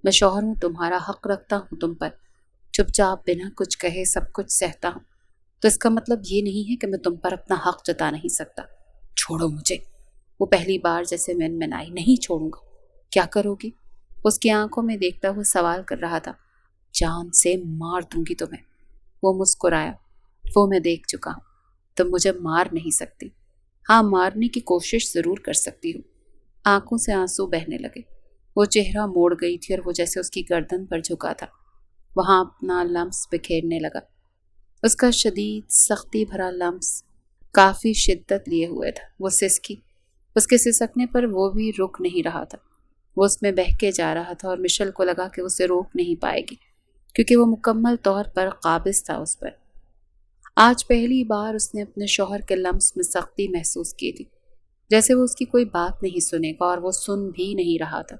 میں شوہر ہوں تمہارا، حق رکھتا ہوں تم پر، چپ چاپ بنا کچھ کہے سب کچھ سہتا ہوں، تو اس کا مطلب یہ نہیں ہے کہ میں تم پر اپنا حق جتا نہیں سکتا۔ چھوڑو مجھے۔ وہ پہلی بار جیسے منمنائی، نہیں چھوڑوں گا۔ کیا کرو گی؟ اس کی آنکھوں میں دیکھتا ہوا سوال کر رہا تھا۔ جان سے مار دوں گی تمہیں۔ وہ مسکرایا، وہ میں دیکھ چکا ہوں، تم مجھے مار نہیں سکتی۔ ہاں، مارنے کی کوشش ضرور کر سکتی ہوں۔ آنکھوں سے آنسو بہنے لگے۔ وہ چہرہ موڑ گئی تھی اور وہ جیسے اس کی گردن پر جھکا تھا، وہاں اپنا لمس بکھیرنے لگا۔ اس کا شدید سختی بھرا لمس کافی شدت لیے ہوئے تھا۔ وہ سسکی، اس کے سسکنے پر وہ بھی رک نہیں رہا تھا۔ وہ اس میں بہکے جا رہا تھا اور مشل کو لگا کہ اسے روک نہیں پائے گی، کیونکہ وہ مکمل طور پر قابض تھا اس پر۔ آج پہلی بار اس نے اپنے شوہر کے لمس میں سختی محسوس کی تھی، جیسے وہ اس کی کوئی بات نہیں سنے گا، اور وہ سن بھی نہیں رہا تھا۔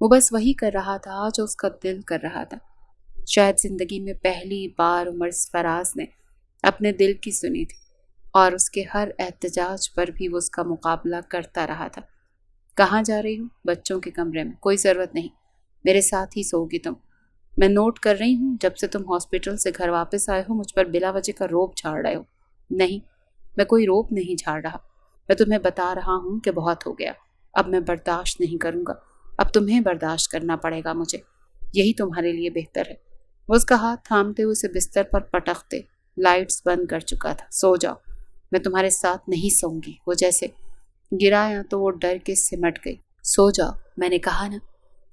وہ بس وہی کر رہا تھا جو اس کا دل کر رہا تھا۔ شاید زندگی میں پہلی بار عمر فراز نے اپنے دل کی سنی تھی، اور اس کے ہر احتجاج پر بھی وہ اس کا مقابلہ کرتا رہا تھا۔ کہاں جا رہی ہوں؟ بچوں کے کمرے میں۔ کوئی ضرورت نہیں، میرے ساتھ ہی سوگی تم۔ میں نوٹ کر رہی ہوں جب سے تم ہاسپٹل سے گھر واپس آئے ہو مجھ پر بلا وجہ کا روب جھاڑ رہے ہو۔ نہیں، میں کوئی روب نہیں جھاڑ رہا، میں تمہیں بتا رہا ہوں کہ بہت ہو گیا، اب میں برداشت نہیں کروں گا، اب تمہیں برداشت کرنا پڑے گا مجھے، یہی تمہارے لیے بہتر ہے۔ وہ اس کا ہاتھ تھامتے ہوئے اسے بستر پر پٹکتے، لائٹس بند کر چکا تھا۔ سو جاؤ، میں تمہارے ساتھ نہیں سوؤں گی۔ وہ جیسے گرایا تو وہ ڈر کے سمٹ گئی۔ سو جاؤ، میں نے کہا نا۔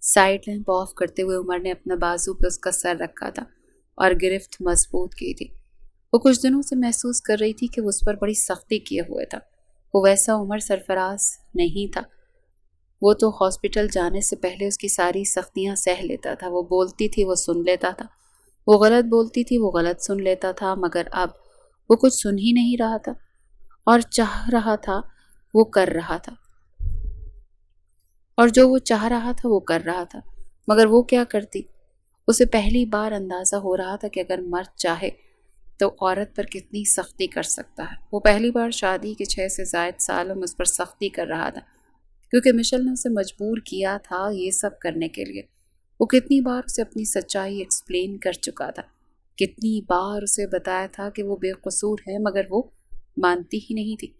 سائیڈ لیمپ آف کرتے ہوئے عمر نے اپنا بازو پہ اس کا سر رکھا تھا اور گرفت مضبوط کی تھی۔ وہ کچھ دنوں سے محسوس کر رہی تھی کہ وہ اس پر بڑی سختی کیے ہوئے تھا۔ وہ ویسا عمر سرفراز نہیں تھا۔ وہ تو ہاسپٹل جانے سے پہلے اس کی ساری سختیاں سہ لیتا تھا۔ وہ بولتی تھی وہ سن لیتا تھا، وہ غلط بولتی تھی وہ غلط سن لیتا تھا، مگر اب وہ کچھ سن ہی نہیں رہا تھا، اور چاہ رہا تھا وہ کر رہا تھا، اور جو وہ چاہ رہا تھا وہ کر رہا تھا، مگر وہ کیا کرتی؟ اسے پہلی بار اندازہ ہو رہا تھا کہ اگر مرد چاہے تو عورت پر کتنی سختی کر سکتا ہے۔ وہ پہلی بار شادی کے 6 سے زائد سالوں میں اس پر سختی کر رہا تھا، کیونکہ مشل نے اسے مجبور کیا تھا یہ سب کرنے کے لیے۔ وہ کتنی بار اسے اپنی سچائی ایکسپلین کر چکا تھا، کتنی بار اسے بتایا تھا کہ وہ بے قصور ہے، مگر وہ مانتی ہی نہیں تھی،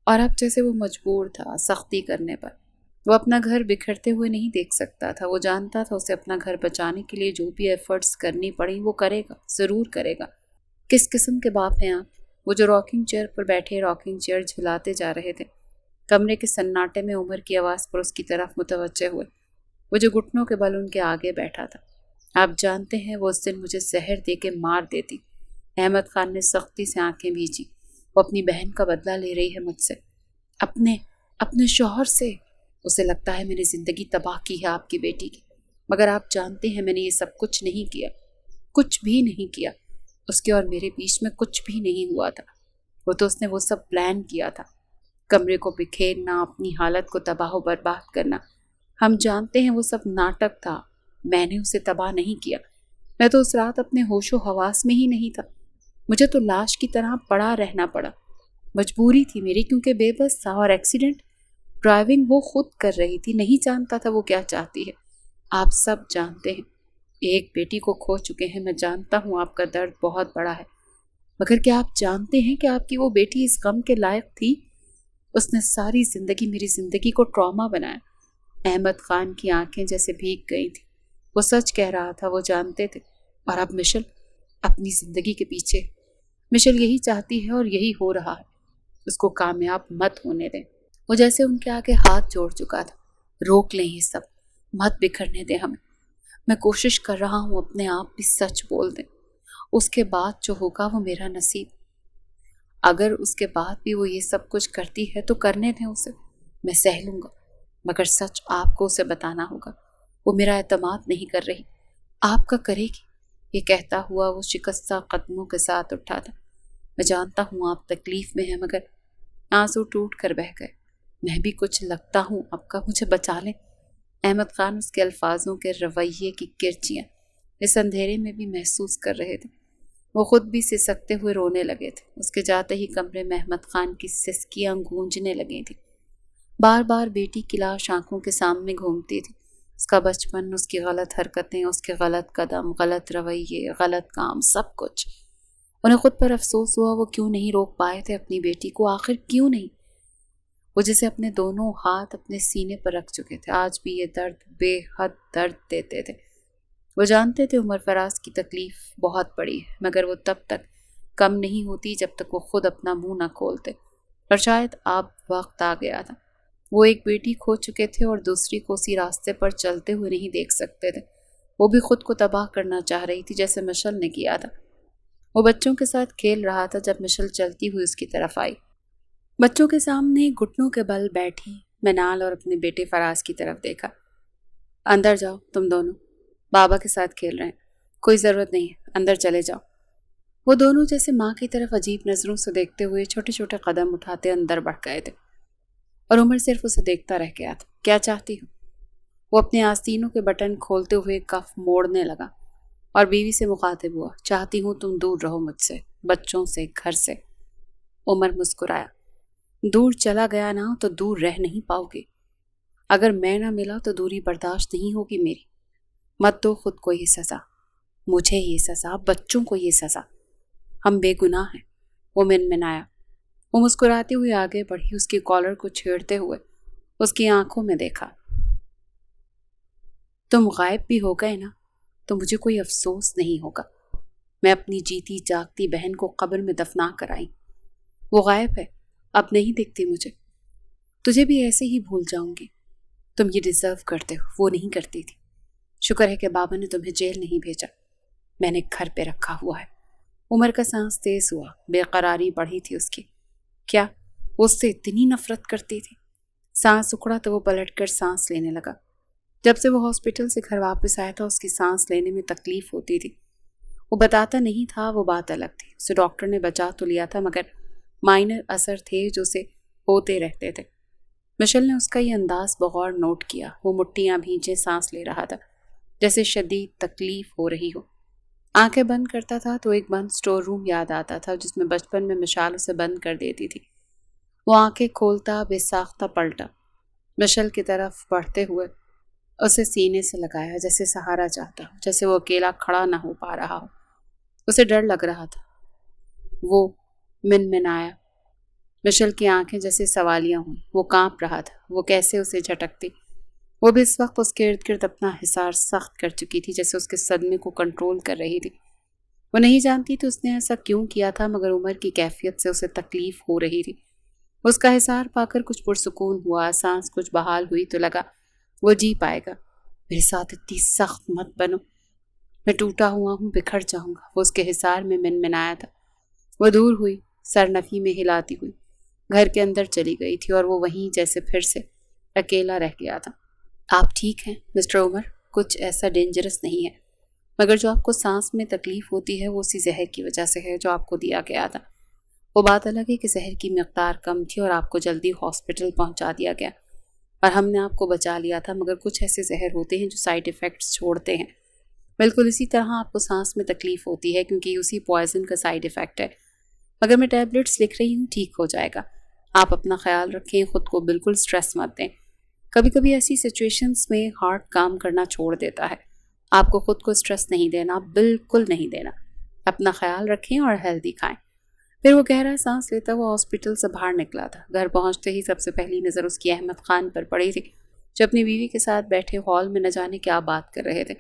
اور اب جیسے وہ مجبور تھا سختی کرنے پر۔ وہ اپنا گھر بکھرتے ہوئے نہیں دیکھ سکتا تھا۔ وہ جانتا تھا اسے اپنا گھر بچانے کے لیے جو بھی ایفرٹس کرنی پڑیں وہ کرے گا، ضرور کرے گا۔ کس قسم کے باپ ہیں آپ؟ وہ جو راکنگ چیئر پر بیٹھے راکنگ چیئر جھلاتے جا رہے تھے، کمرے کے سناٹے میں عمر کی آواز پر اس کی طرف متوجہ ہوئے۔ وہ جو گھٹنوں کے بل ان کے آگے بیٹھا تھا۔ آپ جانتے ہیں وہ اس دن مجھے زہر دے کے مار دیتی۔ احمد خان نے سختی سے آنکھیں بھیجی۔ وہ اپنی بہن کا بدلہ لے رہی ہے مجھ سے، اپنے شوہر سے۔ اسے لگتا ہے میں نے زندگی تباہ کی ہے آپ کی بیٹی کی، مگر آپ جانتے ہیں میں نے یہ سب کچھ نہیں کیا، کچھ بھی نہیں کیا۔ اس کے اور میرے بیچ میں کچھ بھی نہیں ہوا تھا، اس نے وہ سب پلان کیا تھا، کمرے کو بکھیرنا، اپنی حالت کو تباہ و برباد کرنا۔ ہم جانتے ہیں وہ سب ناٹک تھا، میں نے اسے تباہ نہیں کیا۔ میں تو اس رات اپنے ہوش و حواس میں ہی نہیں تھا، مجھے تو لاش کی طرح پڑا رہنا پڑا۔ مجبوری تھی میری، کیونکہ بے بس تھا، اور ایکسیڈنٹ ڈرائیونگ وہ خود کر رہی تھی، نہیں جانتا تھا وہ کیا چاہتی ہے۔ آپ سب جانتے ہیں، ایک بیٹی کو کھو چکے ہیں، میں جانتا ہوں آپ کا درد بہت بڑا ہے، مگر کیا آپ جانتے ہیں کہ آپ کی وہ بیٹی اس غم کے لائق تھی؟ اس نے ساری زندگی میری زندگی کو ٹراما بنایا۔ احمد خان کی آنکھیں جیسے بھیگ گئی تھی۔ وہ سچ کہہ رہا تھا، وہ جانتے تھے، اور اب مشل اپنی زندگی کے پیچھے۔ مشل یہی چاہتی ہے اور یہی ہو رہا ہے، اس کو کامیاب مت ہونے دیں۔ وہ جیسے ان کے آگے ہاتھ جوڑ چکا تھا۔ روک لیں یہ سب، مت بکھرنے دیں ہمیں۔ میں کوشش کر رہا ہوں اپنے آپ بھی سچ بول دیں، اس کے بعد جو ہوگا وہ میرا نصیب۔ اگر اس کے بعد بھی وہ یہ سب کچھ کرتی ہے تو کرنے دیں اسے، میں سہ لوں گا، مگر سچ آپ کو اسے بتانا ہوگا۔ وہ میرا اعتماد نہیں کر رہی، آپ کا کرے گی۔ یہ کہتا ہوا وہ شکستہ قدموں کے ساتھ اٹھا تھا۔ میں جانتا ہوں آپ تکلیف میں ہیں، مگر آنسو ٹوٹ کر بہہ گئے۔ میں بھی کچھ لگتا ہوں آپ کا، مجھے بچا لیں۔ احمد خان اس کے الفاظوں کے رویے کی کرچیاں اس اندھیرے میں بھی محسوس کر رہے تھے۔ وہ خود بھی سسکتے ہوئے رونے لگے تھے۔ اس کے جاتے ہی کمرے میں احمد خان کی سسکیاں گونجنے لگی تھیں۔ بار بار بیٹی کی لاش آنکھوں کے سامنے گھومتی تھی، اس کا بچپن، اس کی غلط حرکتیں، اس کے غلط قدم، غلط رویے، غلط کام، سب کچھ۔ انہیں خود پر افسوس ہوا وہ کیوں نہیں روک پائے تھے اپنی بیٹی کو، آخر کیوں نہیں؟ وہ جسے اپنے دونوں ہاتھ اپنے سینے پر رکھ چکے تھے، آج بھی یہ درد بے حد درد دیتے تھے۔ وہ جانتے تھے عمر فراز کی تکلیف بہت بڑی ہے، مگر وہ تب تک کم نہیں ہوتی جب تک وہ خود اپنا منہ نہ کھولتے، اور شاید اب وقت آ گیا تھا۔ وہ ایک بیٹی کھو چکے تھے اور دوسری کو اسی راستے پر چلتے ہوئے نہیں دیکھ سکتے تھے۔ وہ بھی خود کو تباہ کرنا چاہ رہی تھی جیسے مشل نے کیا تھا۔ وہ بچوں کے ساتھ کھیل رہا تھا جب مشل چلتی ہوئی اس کی طرف آئی۔ بچوں کے سامنے گھٹنوں کے بل بیٹھی منال اور اپنے بیٹے فراز کی طرف دیکھا۔ اندر جاؤ تم دونوں، بابا کے ساتھ کھیل رہے ہیں، کوئی ضرورت نہیں ہے، اندر چلے جاؤ۔ وہ دونوں جیسے ماں کی طرف عجیب نظروں سے دیکھتے ہوئے چھوٹے چھوٹے قدم اٹھاتے اندر بڑھ گئے تھے، اور عمر صرف اسے دیکھتا رہ گیا تھا۔ کیا چاہتی ہو؟ وہ اپنے آستینوں کے بٹن کھولتے ہوئے کف موڑنے لگا اور بیوی سے مخاطب ہوا، چاہتی ہوں تم دور رہو مجھ سے، بچوں سے، گھر سے۔ عمر مسکرایا، دور چلا گیا نہ تو دور رہ نہیں پاؤ گے۔ اگر میں نہ ملا تو دوری برداشت نہیں ہوگی میری۔ مت دو خود کو یہ سزا، مجھے یہ سزا، بچوں کو یہ سزا، ہم بے گناہ ہیں۔ وہ منمنایا۔ وہ مسکراتی ہوئی آگے بڑھی، اس کی کالر کو چھیڑتے ہوئے اس کی آنکھوں میں دیکھا۔ تم غائب بھی ہو گئے نا تو مجھے کوئی افسوس نہیں ہوگا۔ میں اپنی جیتی جاگتی بہن کو قبر میں دفنا کر آئی، وہ غائب ہے، اب نہیں دکھتی مجھے۔ تجھے بھی ایسے ہی بھول جاؤں گی۔ تم یہ ڈیزرو کرتے ہو، وہ نہیں کرتی تھی۔ شکر ہے کہ بابا نے تمہیں جیل نہیں بھیجا، میں نے گھر پہ رکھا ہوا ہے۔ عمر کا سانس تیز ہوا، بے قراری بڑھی تھی اس کی۔ کیا وہ اس سے اتنی نفرت کرتی تھی؟ سانس اکھڑا تو وہ پلٹ کر سانس لینے لگا۔ جب سے وہ ہاسپٹل سے گھر واپس آیا تھا اس کی سانس لینے میں تکلیف ہوتی تھی۔ وہ بتاتا نہیں تھا، وہ بات الگ تھی۔ اسے ڈاکٹر نے بچا تو لیا تھا مگر مائنر اثر تھے جو اسے ہوتے رہتے تھے۔ مشل نے اس کا یہ انداز بغور نوٹ کیا۔ وہ مٹھیاں بھینچے سانس لے رہا تھا، جیسے شدید تکلیف ہو رہی ہو۔ آنکھیں بند کرتا تھا تو ایک بند سٹور روم یاد آتا تھا جس میں بچپن میں مشال اسے بند کر دیتی تھی۔ وہ آنکھیں کھولتا بے ساختہ پلٹا، مشل کی طرف بڑھتے ہوئے اسے سینے سے لگایا، جیسے سہارا چاہتا ہو، جیسے وہ اکیلا کھڑا نہ ہو پا رہا ہو۔ اسے ڈر لگ رہا تھا۔ وہ منمنایا۔ مشل کی آنکھیں جیسے سوالیاں ہوئیں، وہ کانپ رہا تھا، وہ کیسے اسے جھٹکتی۔ وہ بھی اس وقت اس کے ارد گرد اپنا حصار سخت کر چکی تھی، جیسے اس کے صدمے کو کنٹرول کر رہی تھی۔ وہ نہیں جانتی تھی اس نے ایسا کیوں کیا تھا، مگر عمر کی کیفیت سے اسے تکلیف ہو رہی تھی۔ اس کا حصار پا کر کچھ پرسکون ہوا، سانس کچھ بحال ہوئی تو لگا وہ جی پائے گا۔ میرے ساتھ اتنی سخت مت بنو، میں ٹوٹا ہوا ہوں، بکھر جاؤں گا، وہ اس کے حصار میں منمنایا تھا۔ وہ دور ہوئی، سر نفی میں ہلاتی ہوئی گھر کے اندر چلی گئی تھی اور وہ وہیں جیسے پھر سے اکیلا رہ گیا تھا۔ آپ ٹھیک ہیں مسٹر عمر؟ کچھ ایسا ڈینجرس نہیں ہے، مگر جو آپ کو سانس میں تکلیف ہوتی ہے وہ اسی زہر کی وجہ سے ہے جو آپ کو دیا گیا تھا۔ وہ بات الگ ہے کہ زہر کی مقدار کم تھی اور آپ کو جلدی ہاسپٹل پہنچا دیا گیا اور ہم نے آپ کو بچا لیا تھا، مگر کچھ ایسے زہر ہوتے ہیں جو سائیڈ ایفیکٹس چھوڑتے ہیں۔ بالکل اسی طرح آپ کو سانس میں تکلیف ہوتی ہے کیونکہ اسی پوائزن کا سائیڈ ایفیکٹ ہے، مگر میں ٹیبلٹس لکھ رہی ہوں، ٹھیک ہو جائے گا۔ آپ اپنا خیال رکھیں، خود کو بالکل سٹریس مت دیں۔ کبھی کبھی ایسی سچویشنز میں ہارٹ کام کرنا چھوڑ دیتا ہے۔ آپ کو خود کو سٹریس نہیں دینا، بالکل نہیں دینا۔ اپنا خیال رکھیں اور ہیلدی کھائیں۔ پھر وہ گہرا سانس لیتا وہ ہاسپٹل سے باہر نکلا تھا۔ گھر پہنچتے ہی سب سے پہلی نظر اس کی احمد خان پر پڑی تھی، جو اپنی بیوی کے ساتھ بیٹھے ہال میں نہ جانے کیا بات کر رہے تھے۔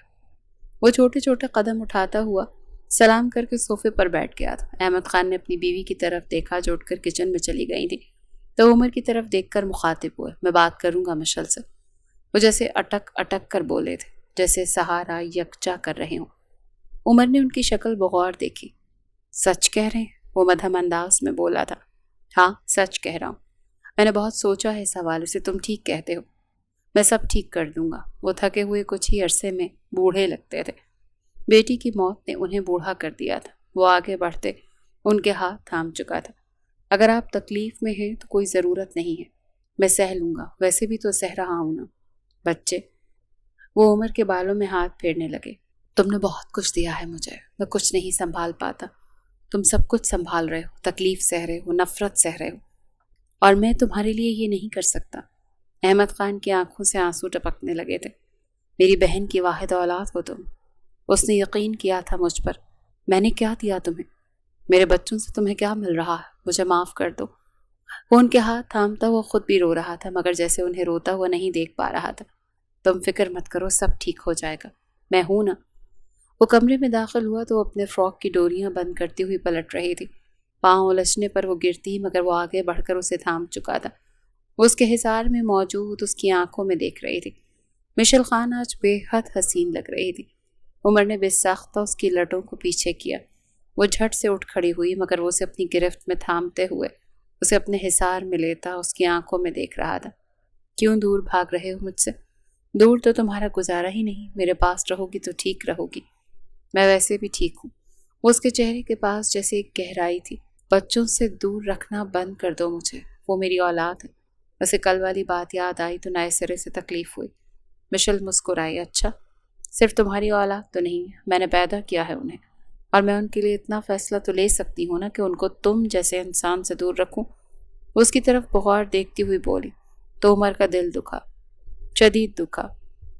وہ چھوٹے چھوٹے قدم اٹھاتا ہوا سلام کر کے صوفے پر بیٹھ گیا تھا۔ احمد خان نے اپنی بیوی کی طرف دیکھا جو اٹھ کر کچن میں چلی گئی تھی، تو عمر کی طرف دیکھ کر مخاطب ہوئے، میں بات کروں گا مشل سے۔ وہ جیسے اٹک اٹک کر بولے تھے، جیسے سہارا یکجا کر رہے ہوں۔ عمر نے ان کی شکل بغور دیکھی۔ سچ کہہ رہے ہیں؟ وہ مدھم انداز میں بولا تھا۔ ہاں سچ کہہ رہا ہوں، میں نے بہت سوچا ہے اس حوالے سے، تم ٹھیک کہتے ہو، میں سب ٹھیک کر دوں گا۔ وہ تھکے ہوئے کچھ ہی عرصے میں بوڑھے لگتے تھے۔ بیٹی کی موت نے انہیں بوڑھا کر دیا تھا۔ وہ آگے بڑھتے ان کے ہاتھ تھام چکا تھا۔ اگر آپ تکلیف میں ہیں تو کوئی ضرورت نہیں ہے، میں سہ لوں گا، ویسے بھی تو سہ رہا ہوں نا۔ بچے، وہ عمر کے بالوں میں ہاتھ پھیرنے لگے۔ تم نے بہت کچھ دیا ہے مجھے، میں کچھ نہیں سنبھال پاتا، تم سب کچھ سنبھال رہے ہو، تکلیف سہ رہے ہو، نفرت سہ رہے ہو، اور میں تمہارے لیے یہ نہیں کر سکتا۔ احمد خان کی آنکھوں سے آنسو ٹپکنے لگے تھے۔ میری بہن کی واحد اولاد ہو تم، اس نے یقین کیا تھا مجھ پر، میں نے کیا دیا تمہیں؟ میرے بچوں سے تمہیں کیا مل رہا ہے؟ مجھے معاف کر دو۔ وہ ان کے ہاتھ تھامتا وہ خود بھی رو رہا تھا، مگر جیسے انہیں روتا ہوا نہیں دیکھ پا رہا تھا۔ تم فکر مت کرو، سب ٹھیک ہو جائے گا، میں ہوں نا۔ وہ کمرے میں داخل ہوا تو وہ اپنے فراک کی ڈوریاں بند کرتی ہوئی پلٹ رہی تھی۔ پاؤں الجھنے پر وہ گرتی، مگر وہ آگے بڑھ کر اسے تھام چکا تھا۔ وہ اس کے حصار میں موجود اس کی آنکھوں میں دیکھ رہی تھی۔ مشل خان آج بے حد حسین لگ رہی تھی۔ عمر نے بے ساختہ اس کی لٹوں کو پیچھے کیا۔ وہ جھٹ سے اٹھ کھڑی ہوئی، مگر وہ اسے اپنی گرفت میں تھامتے ہوئے اسے اپنے حصار میں لیتا اس کی آنکھوں میں دیکھ رہا تھا۔ کیوں دور بھاگ رہے ہو مجھ سے؟ دور تو تمہارا گزارا ہی نہیں، میرے پاس رہو گی تو ٹھیک رہو گی۔ میں ویسے بھی ٹھیک ہوں۔ وہ اس کے چہرے کے پاس جیسے ایک گہرائی تھی۔ بچوں سے دور رکھنا بند کر دو مجھے، وہ میری اولاد ہے۔ اسے کل والی بات یاد آئی تو نئے سرے سے تکلیف ہوئی۔ مشل مسکرائی۔ اچھا، صرف تمہاری اولاد تو نہیں ہے، میں نے پیدا کیا ہے انہیں، اور میں ان کے لیے اتنا فیصلہ تو لے سکتی ہوں نا کہ ان کو تم جیسے انسان سے دور رکھوں۔ وہ اس کی طرف بغور دیکھتی ہوئی بولی۔ تو عمر کا دل دکھا، شدید دکھا۔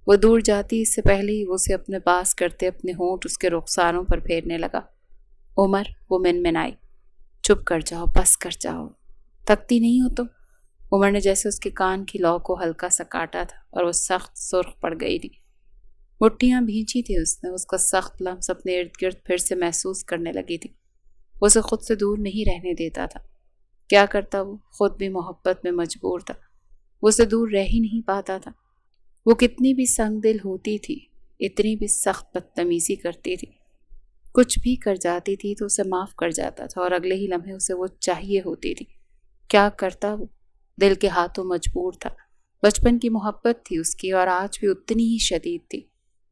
وہ دور جاتی اس سے پہلے ہی وہ اسے اپنے پاس کرتے اپنے ہونٹ اس کے رخساروں پر پھیرنے لگا۔ عمر، وہ منمنائی، چپ کر جاؤ، بس کر جاؤ، تھکتی نہیں ہو تم؟ عمر نے جیسے اس کے کان کی لو کو ہلکا سا کاٹا تھا اور وہ سخت سرخ پڑ گئی تھی۔ مٹھیاں بھینچی تھی اس کا سخت لمس اپنے ارد گرد پھر سے محسوس کرنے لگی تھی۔ وہ اسے خود سے دور نہیں رہنے دیتا تھا۔ کیا کرتا وہ؟ خود بھی محبت میں مجبور تھا، وہ اسے دور رہ ہی نہیں پاتا تھا۔ وہ کتنی بھی سنگ دل ہوتی تھی، اتنی بھی سخت بدتمیزی کرتی تھی، کچھ بھی کر جاتی تھی تو اسے معاف کر جاتا تھا اور اگلے ہی لمحے اسے وہ چاہیے ہوتی تھی۔ کیا کرتا وہ؟ دل کے ہاتھوں مجبور تھا۔ بچپن کی محبت تھی اس کی اور آج بھی اتنی ہی شدید تھی۔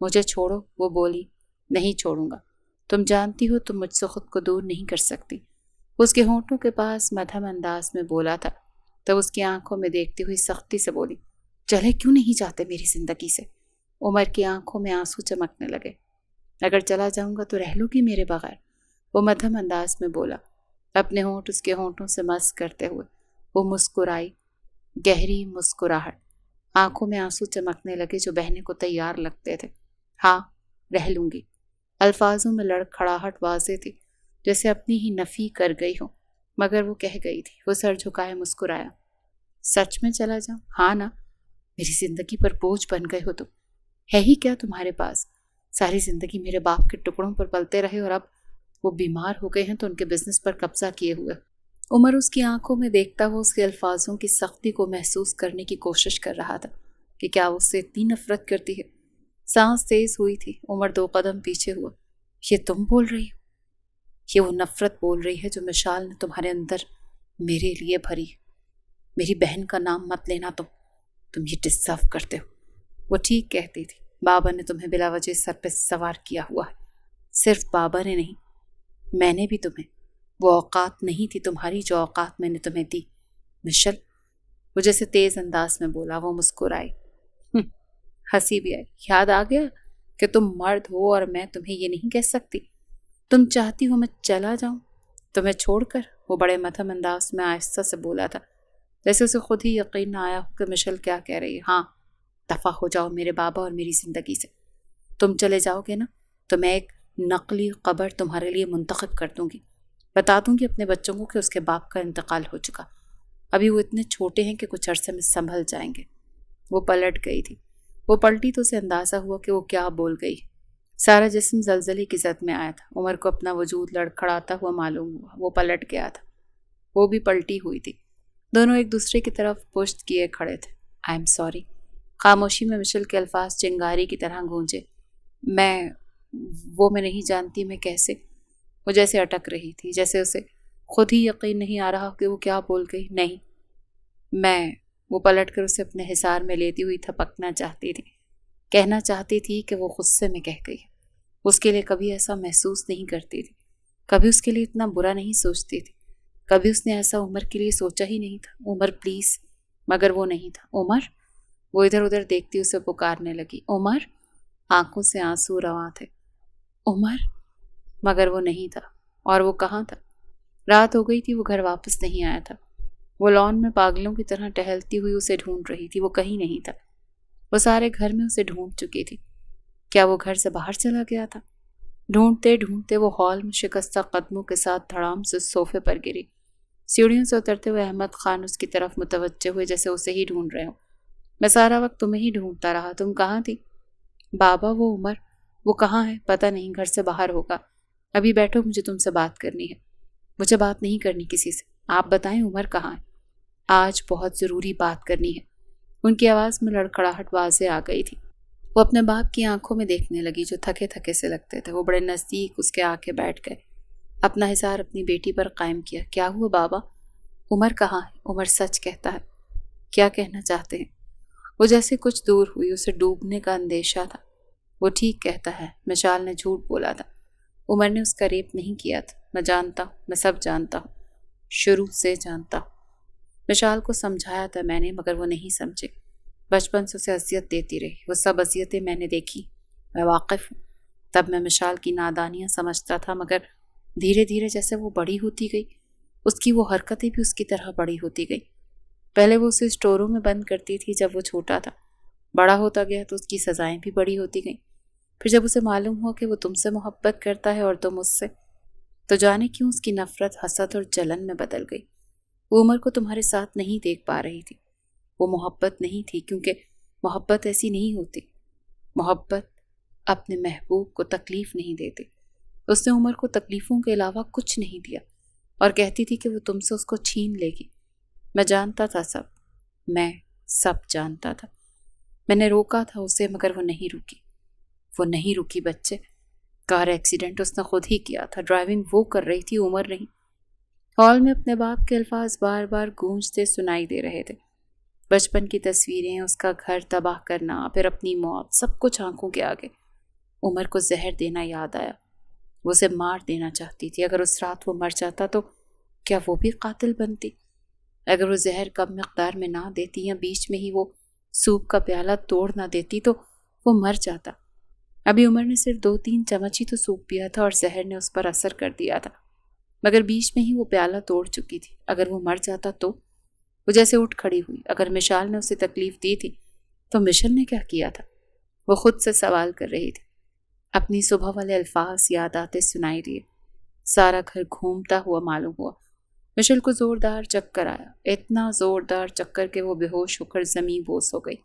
مجھے چھوڑو، وہ بولی۔ نہیں چھوڑوں گا، تم جانتی ہو تم مجھ سے خود کو دور نہیں کر سکتی۔ اس کے ہونٹوں کے پاس مدھم انداز میں بولا تھا، تب اس کی آنکھوں میں دیکھتی ہوئی سختی سے بولی، چلے کیوں نہیں جاتے میری زندگی سے؟ عمر کی آنکھوں میں آنسو چمکنے لگے۔ اگر چلا جاؤں گا تو رہ لو گی میرے بغیر؟ وہ مدھم انداز میں بولا، اپنے ہونٹ اس کے ہونٹوں سے مس کرتے ہوئے۔ وہ مسکرائی، گہری مسکراہٹ، آنکھوں میں آنسو چمکنے لگے جو بہنے کو تیار لگتے تھے۔ ہاں، رہ لوں گی۔ الفاظوں میں لڑکھڑاہٹ واضح تھی، جیسے اپنی ہی نفی کر گئی ہو، مگر وہ کہہ گئی تھی۔ وہ سر جھکائے مسکرایا۔ سچ میں چلا جاؤں؟ ہاں نا؟ میری زندگی پر بوجھ بن گئے ہو تم، ہے ہی کیا تمہارے پاس؟ ساری زندگی میرے باپ کے ٹکڑوں پر پلتے رہے اور اب وہ بیمار ہو گئے ہیں تو ان کے بزنس پر قبضہ کیے ہوئے۔ عمر اس کی آنکھوں میں دیکھتا ہوا اس کے الفاظوں کی سختی کو محسوس کرنے کی کوشش کر رہا تھا کہ کیا وہ اس سے اتنی نفرت کرتی ہے۔ سانس تیز ہوئی تھی۔ عمر 2 قدم پیچھے ہوا۔ یہ تم بول رہی ہو؟ یہ وہ نفرت بول رہی ہے جو مشال نے تمہارے اندر میرے لیے بھری۔ میری بہن کا نام مت لینا، تم یہ ڈسرو کرتے ہو۔ وہ ٹھیک کہتی تھی، بابا نے تمہیں بلا وجہ سر پہ سوار کیا ہوا ہے۔ صرف بابا نے نہیں، میں نے بھی تمہیں۔ وہ اوقات نہیں تھی تمہاری جو اوقات میں نے تمہیں دی، مشل۔ وہ جیسے تیز انداز میں بولا۔ وہ مسکرائی، ہنسی بھی آئی۔ یاد آ گیا کہ تم مرد ہو اور میں تمہیں یہ نہیں کہہ سکتی۔ تم چاہتی ہو میں چلا جاؤں تمہیں چھوڑ کر؟ وہ بڑے مدھم انداز میں آہستہ سے بولا تھا، جیسے اسے خود ہی یقین نہ آیا ہو کہ مشل کیا کہہ رہی ہے۔ ہاں، دفع ہو جاؤ میرے بابا اور میری زندگی سے۔ تم چلے جاؤ گے نا تو میں ایک نقلی قبر تمہارے لیے منتخب کر دوں گی، بتا دوں گی اپنے بچوں کو کہ اس کے باپ کا انتقال ہو چکا، ابھی وہ اتنے چھوٹے ہیں کہ کچھ عرصے میں سنبھل جائیں گے۔ وہ پلٹ گئی تھی۔ وہ پلٹی تو اسے اندازہ ہوا کہ وہ کیا بول گئی۔ سارا جسم زلزلے کی زد میں آیا تھا۔ عمر کو اپنا وجود لڑکھڑاتا ہوا معلوم ہوا۔ وہ پلٹ گیا تھا، وہ بھی پلٹی ہوئی تھی۔ دونوں ایک دوسرے کی طرف پشت کیے کھڑے تھے۔ I am sorry. خاموشی میں مشل کے الفاظ چنگاری کی طرح گونجے۔ میں نہیں جانتی میں کیسے۔ وہ جیسے اٹک رہی تھی، جیسے اسے خود ہی یقین نہیں آ رہا کہ وہ کیا بول گئی۔ نہیں، وہ پلٹ کر اسے اپنے حصار میں لیتی ہوئی تھپکنا چاہتی تھی، کہنا چاہتی تھی کہ وہ غصے میں کہہ گئی۔ اس کے لیے کبھی ایسا محسوس نہیں کرتی تھی، کبھی اس کے لیے اتنا برا نہیں سوچتی تھی، کبھی اس نے ایسا عمر کے لیے سوچا ہی نہیں تھا۔ عمر پلیز، مگر وہ نہیں تھا۔ عمر، وہ ادھر ادھر دیکھتی اسے پکارنے لگی۔ عمر، آنکھوں سے آنسو رواں تھے۔ عمر، مگر وہ نہیں تھا۔ اور وہ کہاں تھا؟ رات ہو گئی تھی، وہ گھر واپس نہیں آیا تھا۔ وہ لان میں پاگلوں کی طرح ٹہلتی ہوئی اسے ڈھونڈ رہی تھی، وہ کہیں نہیں تھا۔ وہ سارے گھر میں اسے ڈھونڈ چکی تھی۔ کیا وہ گھر سے باہر چلا گیا تھا؟ ڈھونڈتے ڈھونڈتے وہ ہال میں شکستہ قدموں کے ساتھ دھڑام سے صوفے پر گری۔ سیڑھیوں سے اترتے ہوئے احمد خان اس کی طرف متوجہ ہوئے جیسے اسے ہی ڈھونڈ رہے ہوں۔ میں سارا وقت تمہیں ہی ڈھونڈتا رہا، تم کہاں تھی؟ بابا، وہ عمر، وہ کہاں ہے؟ پتہ نہیں، گھر سے باہر ہوگا۔ ابھی بیٹھو، مجھے تم سے بات کرنی ہے۔ مجھے بات نہیں کرنی کسی سے، آپ بتائیں عمر کہاں ہے؟ آج بہت ضروری بات کرنی ہے۔ ان کی آواز میں لڑکھڑاہٹ واضح آ گئی تھی۔ وہ اپنے باپ کی آنکھوں میں دیکھنے لگی جو تھکے تھکے سے لگتے تھے۔ وہ بڑے نزدیک اس کے آ کے بیٹھ گئے، اپنا حصار اپنی بیٹی پر قائم کیا۔ کیا ہوا بابا؟ عمر کہاں ہے؟ عمر سچ کہتا ہے۔ کیا کہنا چاہتے ہیں؟ وہ جیسے کچھ دور ہوئی، اسے ڈوبنے کا اندیشہ تھا۔ وہ ٹھیک کہتا ہے، مشال نے جھوٹ بولا تھا، عمر نے اس کا ریپ نہیں کیا تھا۔ میں جانتا ہوں، میں سب جانتا ہوں، شروع سے جانتا ہوں۔ مشال کو سمجھایا تھا میں نے، مگر وہ نہیں سمجھے۔ بچپن سے اسے اذیت دیتی رہی، وہ سب اذیتیں میں نے دیکھی، میں واقف ہوں۔ تب میں مشال کی نادانیاں سمجھتا تھا، مگر دھیرے دھیرے جیسے وہ بڑی ہوتی گئی، اس کی وہ حرکتیں بھی اس کی طرح بڑی ہوتی گئی۔ پہلے وہ اسے اسٹوروں میں بند کرتی تھی جب وہ چھوٹا تھا، بڑا ہوتا گیا تو اس کی سزائیں بھی بڑی ہوتی گئیں۔ پھر جب اسے معلوم ہوا کہ وہ تم سے محبت کرتا ہے اور تم اس سے، تو جانے کیوں اس کی نفرت حسد اور جلن میں بدل گئی۔ وہ عمر کو تمہارے ساتھ نہیں دیکھ پا رہی تھی۔ وہ محبت نہیں تھی، کیونکہ محبت ایسی نہیں ہوتی۔ محبت اپنے محبوب کو تکلیف نہیں دیتی۔ اس نے عمر کو تکلیفوں کے علاوہ کچھ نہیں دیا اور کہتی تھی کہ وہ تم سے اس کو چھین لے گی۔ میں جانتا تھا میں سب جانتا تھا۔ میں نے روکا تھا اسے، مگر وہ نہیں رکی۔ وہ نہیں رکی بچے۔ کار ایکسیڈنٹ اس نے خود ہی کیا تھا، ڈرائیونگ وہ کر رہی تھی، عمر نہیں۔ ہال میں اپنے باپ کے الفاظ بار بار گونجتے سنائی دے رہے تھے۔ بچپن کی تصویریں، اس کا گھر تباہ کرنا، پھر اپنی موت، سب کچھ آنکھوں کے آگے۔ عمر کو زہر دینا یاد آیا۔ وہ اسے مار دینا چاہتی تھی۔ اگر اس رات وہ مر جاتا تو کیا وہ بھی قاتل بنتی؟ اگر وہ زہر کم مقدار میں نہ دیتی یا بیچ میں ہی وہ سوپ کا پیالہ توڑ نہ دیتی تو وہ مر جاتا۔ ابھی عمر نے صرف 2-3 چمچ ہی تو سوپ پیا تھا اور زہر نے اس پر اثر کر دیا تھا، مگر بیچ میں ہی وہ پیالہ توڑ چکی تھی۔ اگر وہ مر جاتا تو؟ وہ جیسے اٹھ کھڑی ہوئی۔ اگر مشال نے اسے تکلیف دی تھی تو مشل نے کیا کیا تھا؟ وہ خود سے سوال کر رہی تھی۔ اپنی صبح والے الفاظ یاد آتے سنائی دیے۔ سارا گھر گھومتا ہوا معلوم ہوا۔ مشل کو زوردار چکر آیا، اتنا زوردار چکر کہ وہ بے ہوش ہو کر زمین بوس ہو گئی۔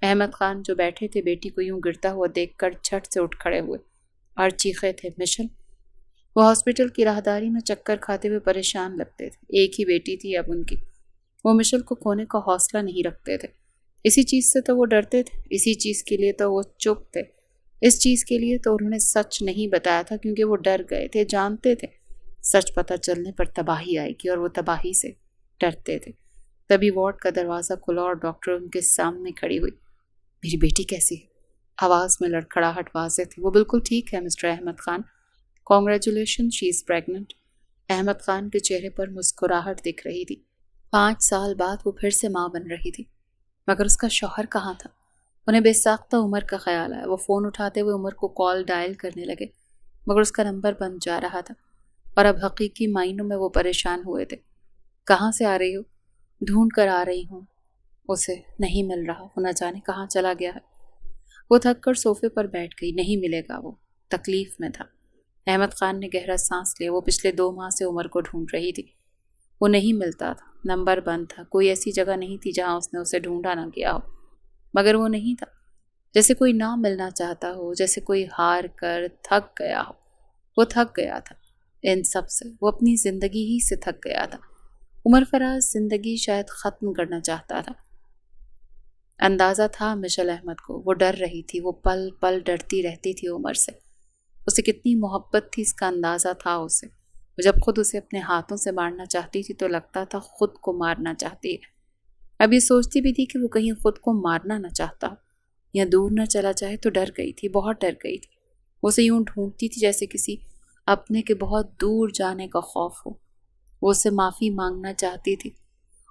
احمد خان جو بیٹھے تھے بیٹی کو یوں گرتا ہوا دیکھ کر جھٹ سے اٹھ کھڑے ہوئے اور چیخے تھے، مشل! وہ ہاسپٹل کی راہداری میں چکر کھاتے ہوئے پریشان لگتے تھے۔ ایک ہی بیٹی تھی اب ان کی۔ وہ مشل کو کھونے کا حوصلہ نہیں رکھتے تھے۔ اسی چیز سے تو وہ ڈرتے تھے، اسی چیز کے لیے تو وہ چپ تھے، اس چیز کے لیے تو انہوں نے سچ نہیں بتایا تھا، کیونکہ وہ ڈر گئے تھے، جانتے تھے سچ پتہ چلنے پر تباہی آئے گی، اور وہ تباہی سے ڈرتے تھے۔ تبھی وارڈ کا دروازہ کھلا اور ڈاکٹر ان کے سامنے کھڑی ہوئی۔ میری بیٹی کیسی ہے؟ آواز میں لڑکھڑاہٹ واضح تھی۔ وہ بالکل ٹھیک ہے مسٹر احمد خان، کانگریچولیشن، شی از پریگننٹ۔ احمد خان کے چہرے پر مسکراہٹ دکھ رہی تھی۔ 5 سال بعد وہ پھر سے ماں بن رہی تھی، مگر اس کا شوہر کہاں تھا؟ انہیں بے ساختہ عمر کا خیال آیا۔ وہ فون اٹھاتے ہوئے عمر کو کال ڈائل کرنے لگے، مگر اس کا نمبر بند جا رہا تھا، اور اب حقیقی معنوں میں وہ پریشان ہوئے تھے۔ کہاں سے آ رہی ہو؟ ڈھونڈ کر آ رہی ہوں۔ اسے نہیں مل رہا، وہ نہ جانے کہاں چلا گیا ہے۔ وہ تھک کر صوفے پر بیٹھ گئی۔ نہیں ملے گا، وہ تکلیف میں تھا۔ احمد خان نے گہرا سانس لیا۔ وہ پچھلے 2 ماہ سے عمر کو ڈھونڈ رہی تھی۔ وہ نہیں ملتا تھا، نمبر بند تھا، کوئی ایسی جگہ نہیں تھی جہاں اس نے اسے ڈھونڈا نہ کیا ہو، مگر وہ نہیں تھا۔ جیسے کوئی نہ ملنا چاہتا ہو، جیسے کوئی ہار کر تھک گیا ہو۔ وہ تھک گیا تھا ان سب سے، وہ اپنی زندگی ہی سے تھک گیا تھا۔ عمر فراز زندگی شاید ختم کرنا چاہتا تھا۔ اندازہ تھا مشل احمد کو، وہ ڈر رہی تھی، وہ پل پل ڈرتی رہتی تھی عمر سے۔ اسے کتنی محبت تھی اس کا اندازہ تھا اسے۔ وہ جب خود اسے اپنے ہاتھوں سے مارنا چاہتی تھی تو لگتا تھا خود کو مارنا چاہتی ہے۔ اب یہ سوچتی بھی تھی کہ وہ کہیں خود کو مارنا نہ چاہتا ہو یا دور نہ چلا جائے، تو ڈر گئی تھی، بہت ڈر گئی تھی۔ وہ اسے یوں ڈھونڈتی تھی جیسے کسی اپنے کے بہت دور جانے کا خوف ہو۔ وہ اس سے معافی مانگنا چاہتی تھی،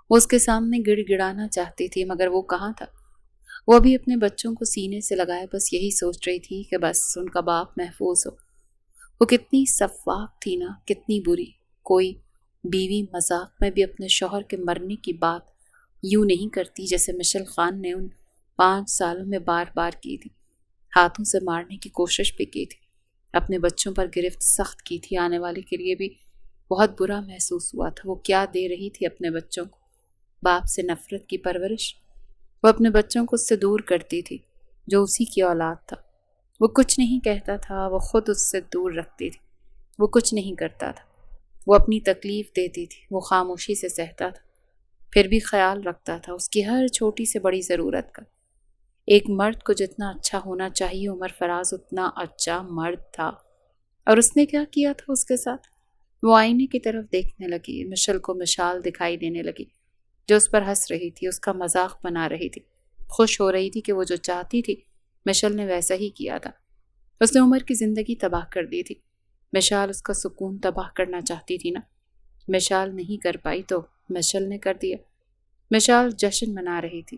وہ اس کے سامنے گڑ گڑانا چاہتی تھی، مگر وہ کہاں تھا؟ وہ بھی اپنے بچوں کو سینے سے لگائے بس یہی سوچ رہی تھی کہ بس ان کا باپ محفوظ ہو۔ وہ کتنی سفاک تھی نا، کتنی بری۔ کوئی بیوی مذاق میں بھی اپنے شوہر کے مرنے کی بات یوں نہیں کرتی جیسے مشل خان نے ان 5 سالوں میں بار بار کی تھی۔ ہاتھوں سے مارنے کی کوشش بھی کی تھی، اپنے بچوں پر گرفت سخت کی تھی، آنے والے کے لیے بھی بہت برا محسوس ہوا تھا۔ وہ کیا دے رہی تھی اپنے بچوں کو؟ باپ سے نفرت کی پرورش۔ وہ اپنے بچوں کو اس سے دور کرتی تھی جو اسی کی اولاد تھا۔ وہ کچھ نہیں کہتا تھا، وہ خود اس سے دور رکھتی تھی۔ وہ کچھ نہیں کرتا تھا، وہ اپنی تکلیف دیتی تھی، وہ خاموشی سے سہتا تھا، پھر بھی خیال رکھتا تھا اس کی ہر چھوٹی سے بڑی ضرورت کا۔ ایک مرد کو جتنا اچھا ہونا چاہیے عمر فراز اتنا اچھا مرد تھا، اور اس نے کیا کیا تھا اس کے ساتھ؟ وہ آئینے کی طرف دیکھنے لگی۔ مشل کو مشال دکھائی دینے لگی جو اس پر ہنس رہی تھی، اس کا مذاق بنا رہی تھی، خوش ہو رہی تھی کہ وہ جو چاہتی تھی مشل نے ویسا ہی کیا تھا۔ اس نے عمر کی زندگی تباہ کر دی تھی، مشال اس کا سکون تباہ کرنا چاہتی تھی نا۔ مشال نہیں کر پائی تو مشل نے کر دیا۔ مشال جشن منا رہی تھی،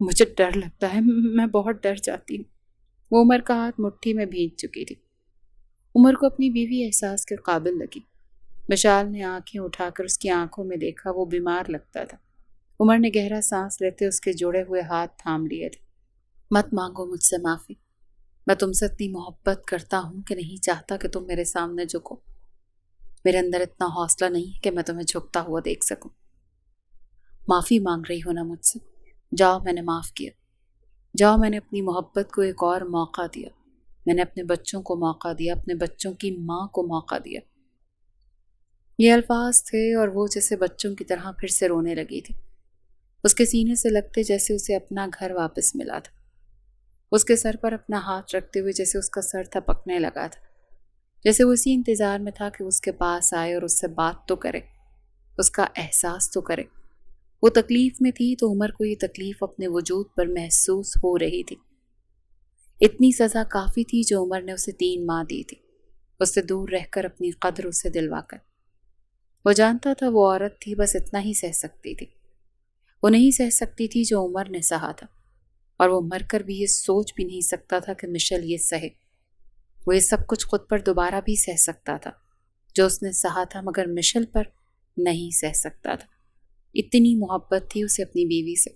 مجھے ڈر لگتا ہے، میں بہت ڈر جاتی ہوں۔ وہ عمر کا ہاتھ مٹھی میں بھیج چکی تھی۔ عمر کو اپنی بیوی احساس کے قابل لگی۔ مشال نے آنکھیں اٹھا کر اس کی آنکھوں میں دیکھا، وہ بیمار لگتا تھا۔ عمر نے گہرا سانس لیتے اس کے جڑے ہوئے ہاتھ تھام لیے تھے۔ مت مانگو مجھ سے معافی، میں تم سے اتنی محبت کرتا ہوں کہ نہیں چاہتا کہ تم میرے سامنے جھکو۔ میرے اندر اتنا حوصلہ نہیں ہے کہ میں تمہیں جھکتا ہوا دیکھ سکوں۔ معافی مانگ رہی ہو نا مجھ سے؟ جاؤ، میں نے معاف کیا۔ جاؤ، میں نے اپنی محبت کو ایک اور موقع دیا۔ میں نے اپنے بچوں کو موقع دیا، اپنے بچوں کی ماں کو موقع دیا۔ یہ الفاظ تھے اور وہ جیسے بچوں کی طرح پھر سے رونے لگی تھی۔ اس کے سینے سے لگتے جیسے اسے اپنا گھر واپس ملا تھا۔ اس کے سر پر اپنا ہاتھ رکھتے ہوئے جیسے اس کا سر تھپکنے لگا تھا، جیسے وہ اسی انتظار میں تھا کہ اس کے پاس آئے اور اس سے بات تو کرے، اس کا احساس تو کرے۔ وہ تکلیف میں تھی تو عمر کو یہ تکلیف اپنے وجود پر محسوس ہو رہی تھی۔ اتنی سزا کافی تھی جو عمر نے اسے 3 ماہ دی تھی، اس سے دور رہ کر اپنی قدر اسے دلوا کر۔ وہ جانتا تھا وہ عورت تھی، بس اتنا ہی سہ سکتی تھی۔ وہ نہیں سہ سکتی تھی جو عمر نے سہا تھا، اور وہ مر کر بھی یہ سوچ بھی نہیں سکتا تھا کہ مشل یہ سہے۔ وہ یہ سب کچھ خود پر دوبارہ بھی سہ سکتا تھا جو اس نے سہا تھا، مگر مشل پر نہیں سہ سکتا تھا۔ اتنی محبت تھی اسے اپنی بیوی سے۔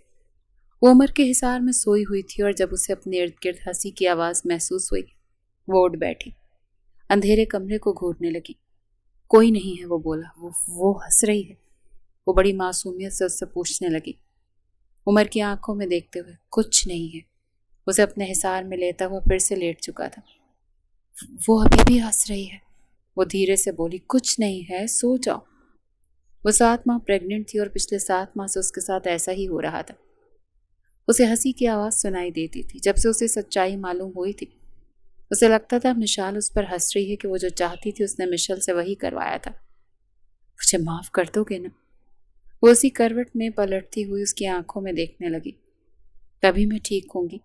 وہ عمر کے حصار میں سوئی ہوئی تھی، اور جب اسے اپنے ارد گرد ہنسی کی آواز محسوس ہوئی، وہ اٹھ بیٹھی، اندھیرے کمرے کو گھورنے لگی۔ کوئی نہیں ہے، وہ بولا۔ وہ ہنس رہی ہے، وہ بڑی معصومیت سے اس سے پوچھنے لگی، عمر کی آنکھوں میں دیکھتے ہوئے۔ کچھ نہیں ہے۔ اسے اپنے حصار میں لیتا ہوا پھر سے لیٹ چکا تھا۔ وہ ابھی بھی ہنس رہی ہے، وہ دھیرے سے بولی۔ کچھ نہیں ہے، سو جاؤ۔ وہ 7 ماہ پریگننٹ تھی اور پچھلے 7 ماہ سے اس کے ساتھ ایسا ہی ہو رہا تھا۔ اسے ہنسی کی آواز سنائی دیتی تھی۔ جب سے اسے سچائی معلوم ہوئی تھی، اسے لگتا تھا مشال اس پر ہنس رہی ہے کہ وہ جو چاہتی تھی اس نے مشل سے وہی کروایا تھا۔ مجھے معاف کر دو گے نا؟ وہ اسی کروٹ میں پلٹتی ہوئی اس کی آنکھوں میں دیکھنے لگی۔ تبھی میں ٹھیک ہوں گی۔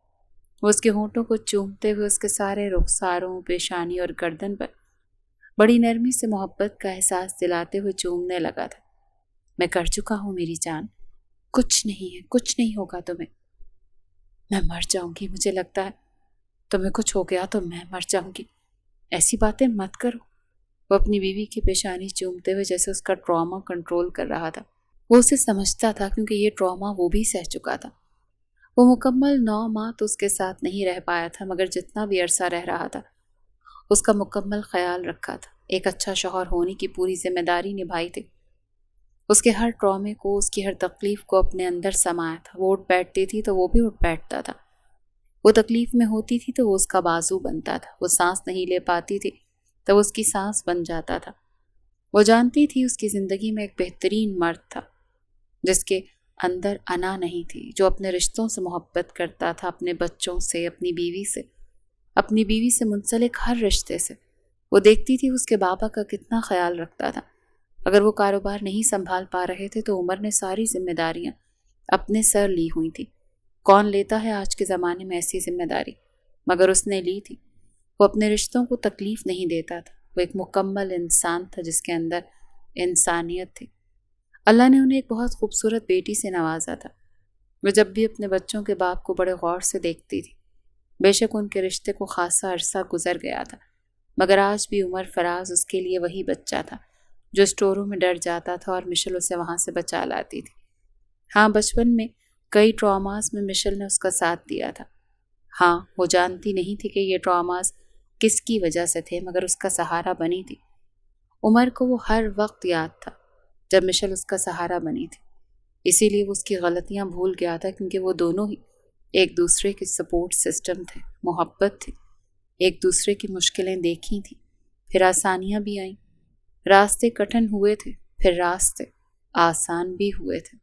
وہ اس کے ہونٹوں کو چومتے ہوئے اس کے سارے رخساروں، پیشانی اور گردن پر بڑی نرمی سے محبت کا احساس دلاتے ہوئے چومنے لگا تھا۔ میں کر چکا ہوں میری جان، کچھ نہیں ہے، کچھ نہیں ہوگا تمہیں۔ میں مر جاؤں گی، مجھے لگتا ہے تمہیں کچھ ہو گیا تو میں مر جاؤں گی۔ ایسی باتیں مت کرو۔ وہ اپنی بیوی کی پیشانی چومتے ہوئے جیسے اس کا ٹراما کنٹرول کر رہا تھا۔ وہ اسے سمجھتا تھا کیونکہ یہ ٹراما وہ بھی سہ چکا تھا۔ وہ مکمل 9 ماہ تو اس کے ساتھ نہیں رہ پایا تھا، مگر جتنا بھی عرصہ رہ رہا تھا اس کا مکمل خیال رکھا تھا۔ ایک اچھا شوہر ہونے کی پوری ذمہ داری نبھائی تھی۔ اس کے ہر ٹرامے کو، اس کی ہر تکلیف کو اپنے اندر سمایا تھا۔ وہ اٹھ بیٹھتی تھی تو وہ بھی اٹھ بیٹھتا تھا۔ وہ تکلیف میں ہوتی تھی تو وہ اس کا بازو بنتا تھا۔ وہ سانس نہیں لے پاتی تھی تو وہ اس کی سانس بن جاتا تھا۔ وہ جانتی تھی اس کی زندگی میں ایک بہترین مرد تھا جس کے اندر انا نہیں تھی، جو اپنے رشتوں سے محبت کرتا تھا، اپنے بچوں سے، اپنی بیوی سے منسلک ہر رشتے سے۔ وہ دیکھتی تھی اس کے بابا کا کتنا خیال رکھتا تھا۔ اگر وہ کاروبار نہیں سنبھال پا رہے تھے تو عمر نے ساری ذمہ داریاں اپنے سر لی ہوئی تھی۔ کون لیتا ہے آج کے زمانے میں ایسی ذمہ داری؟ مگر اس نے لی تھی۔ وہ اپنے رشتوں کو تکلیف نہیں دیتا تھا۔ وہ ایک مکمل انسان تھا جس کے اندر انسانیت تھی۔ اللہ نے انہیں ایک بہت خوبصورت بیٹی سے نوازا تھا۔ وہ جب بھی اپنے بچوں کے باپ کو بڑے غور سے دیکھتی تھی۔ بے شک ان کے رشتے کو خاصا عرصہ گزر گیا تھا، مگر آج بھی عمر فراز اس کے لیے وہی بچہ تھا جو اسٹوروں میں ڈر جاتا تھا اور مشل اسے وہاں سے بچا لاتی تھی۔ ہاں، بچپن میں کئی ٹراماز میں مشل نے اس کا ساتھ دیا تھا۔ ہاں، وہ جانتی نہیں تھی کہ یہ ٹراماز کس کی وجہ سے تھے، مگر اس کا سہارا بنی تھی۔ عمر کو وہ ہر وقت یاد تھا جب مشل اس کا سہارا بنی تھی۔ اسی لیے وہ اس کی غلطیاں بھول گیا تھا، کیونکہ وہ دونوں ہی ایک دوسرے کے سپورٹ سسٹم تھے، محبت تھی، ایک دوسرے کی مشکلیں دیکھی تھیں، پھر آسانیاں بھی آئیں۔ راستے کٹھن ہوئے تھے، پھر راستے آسان بھی ہوئے تھے۔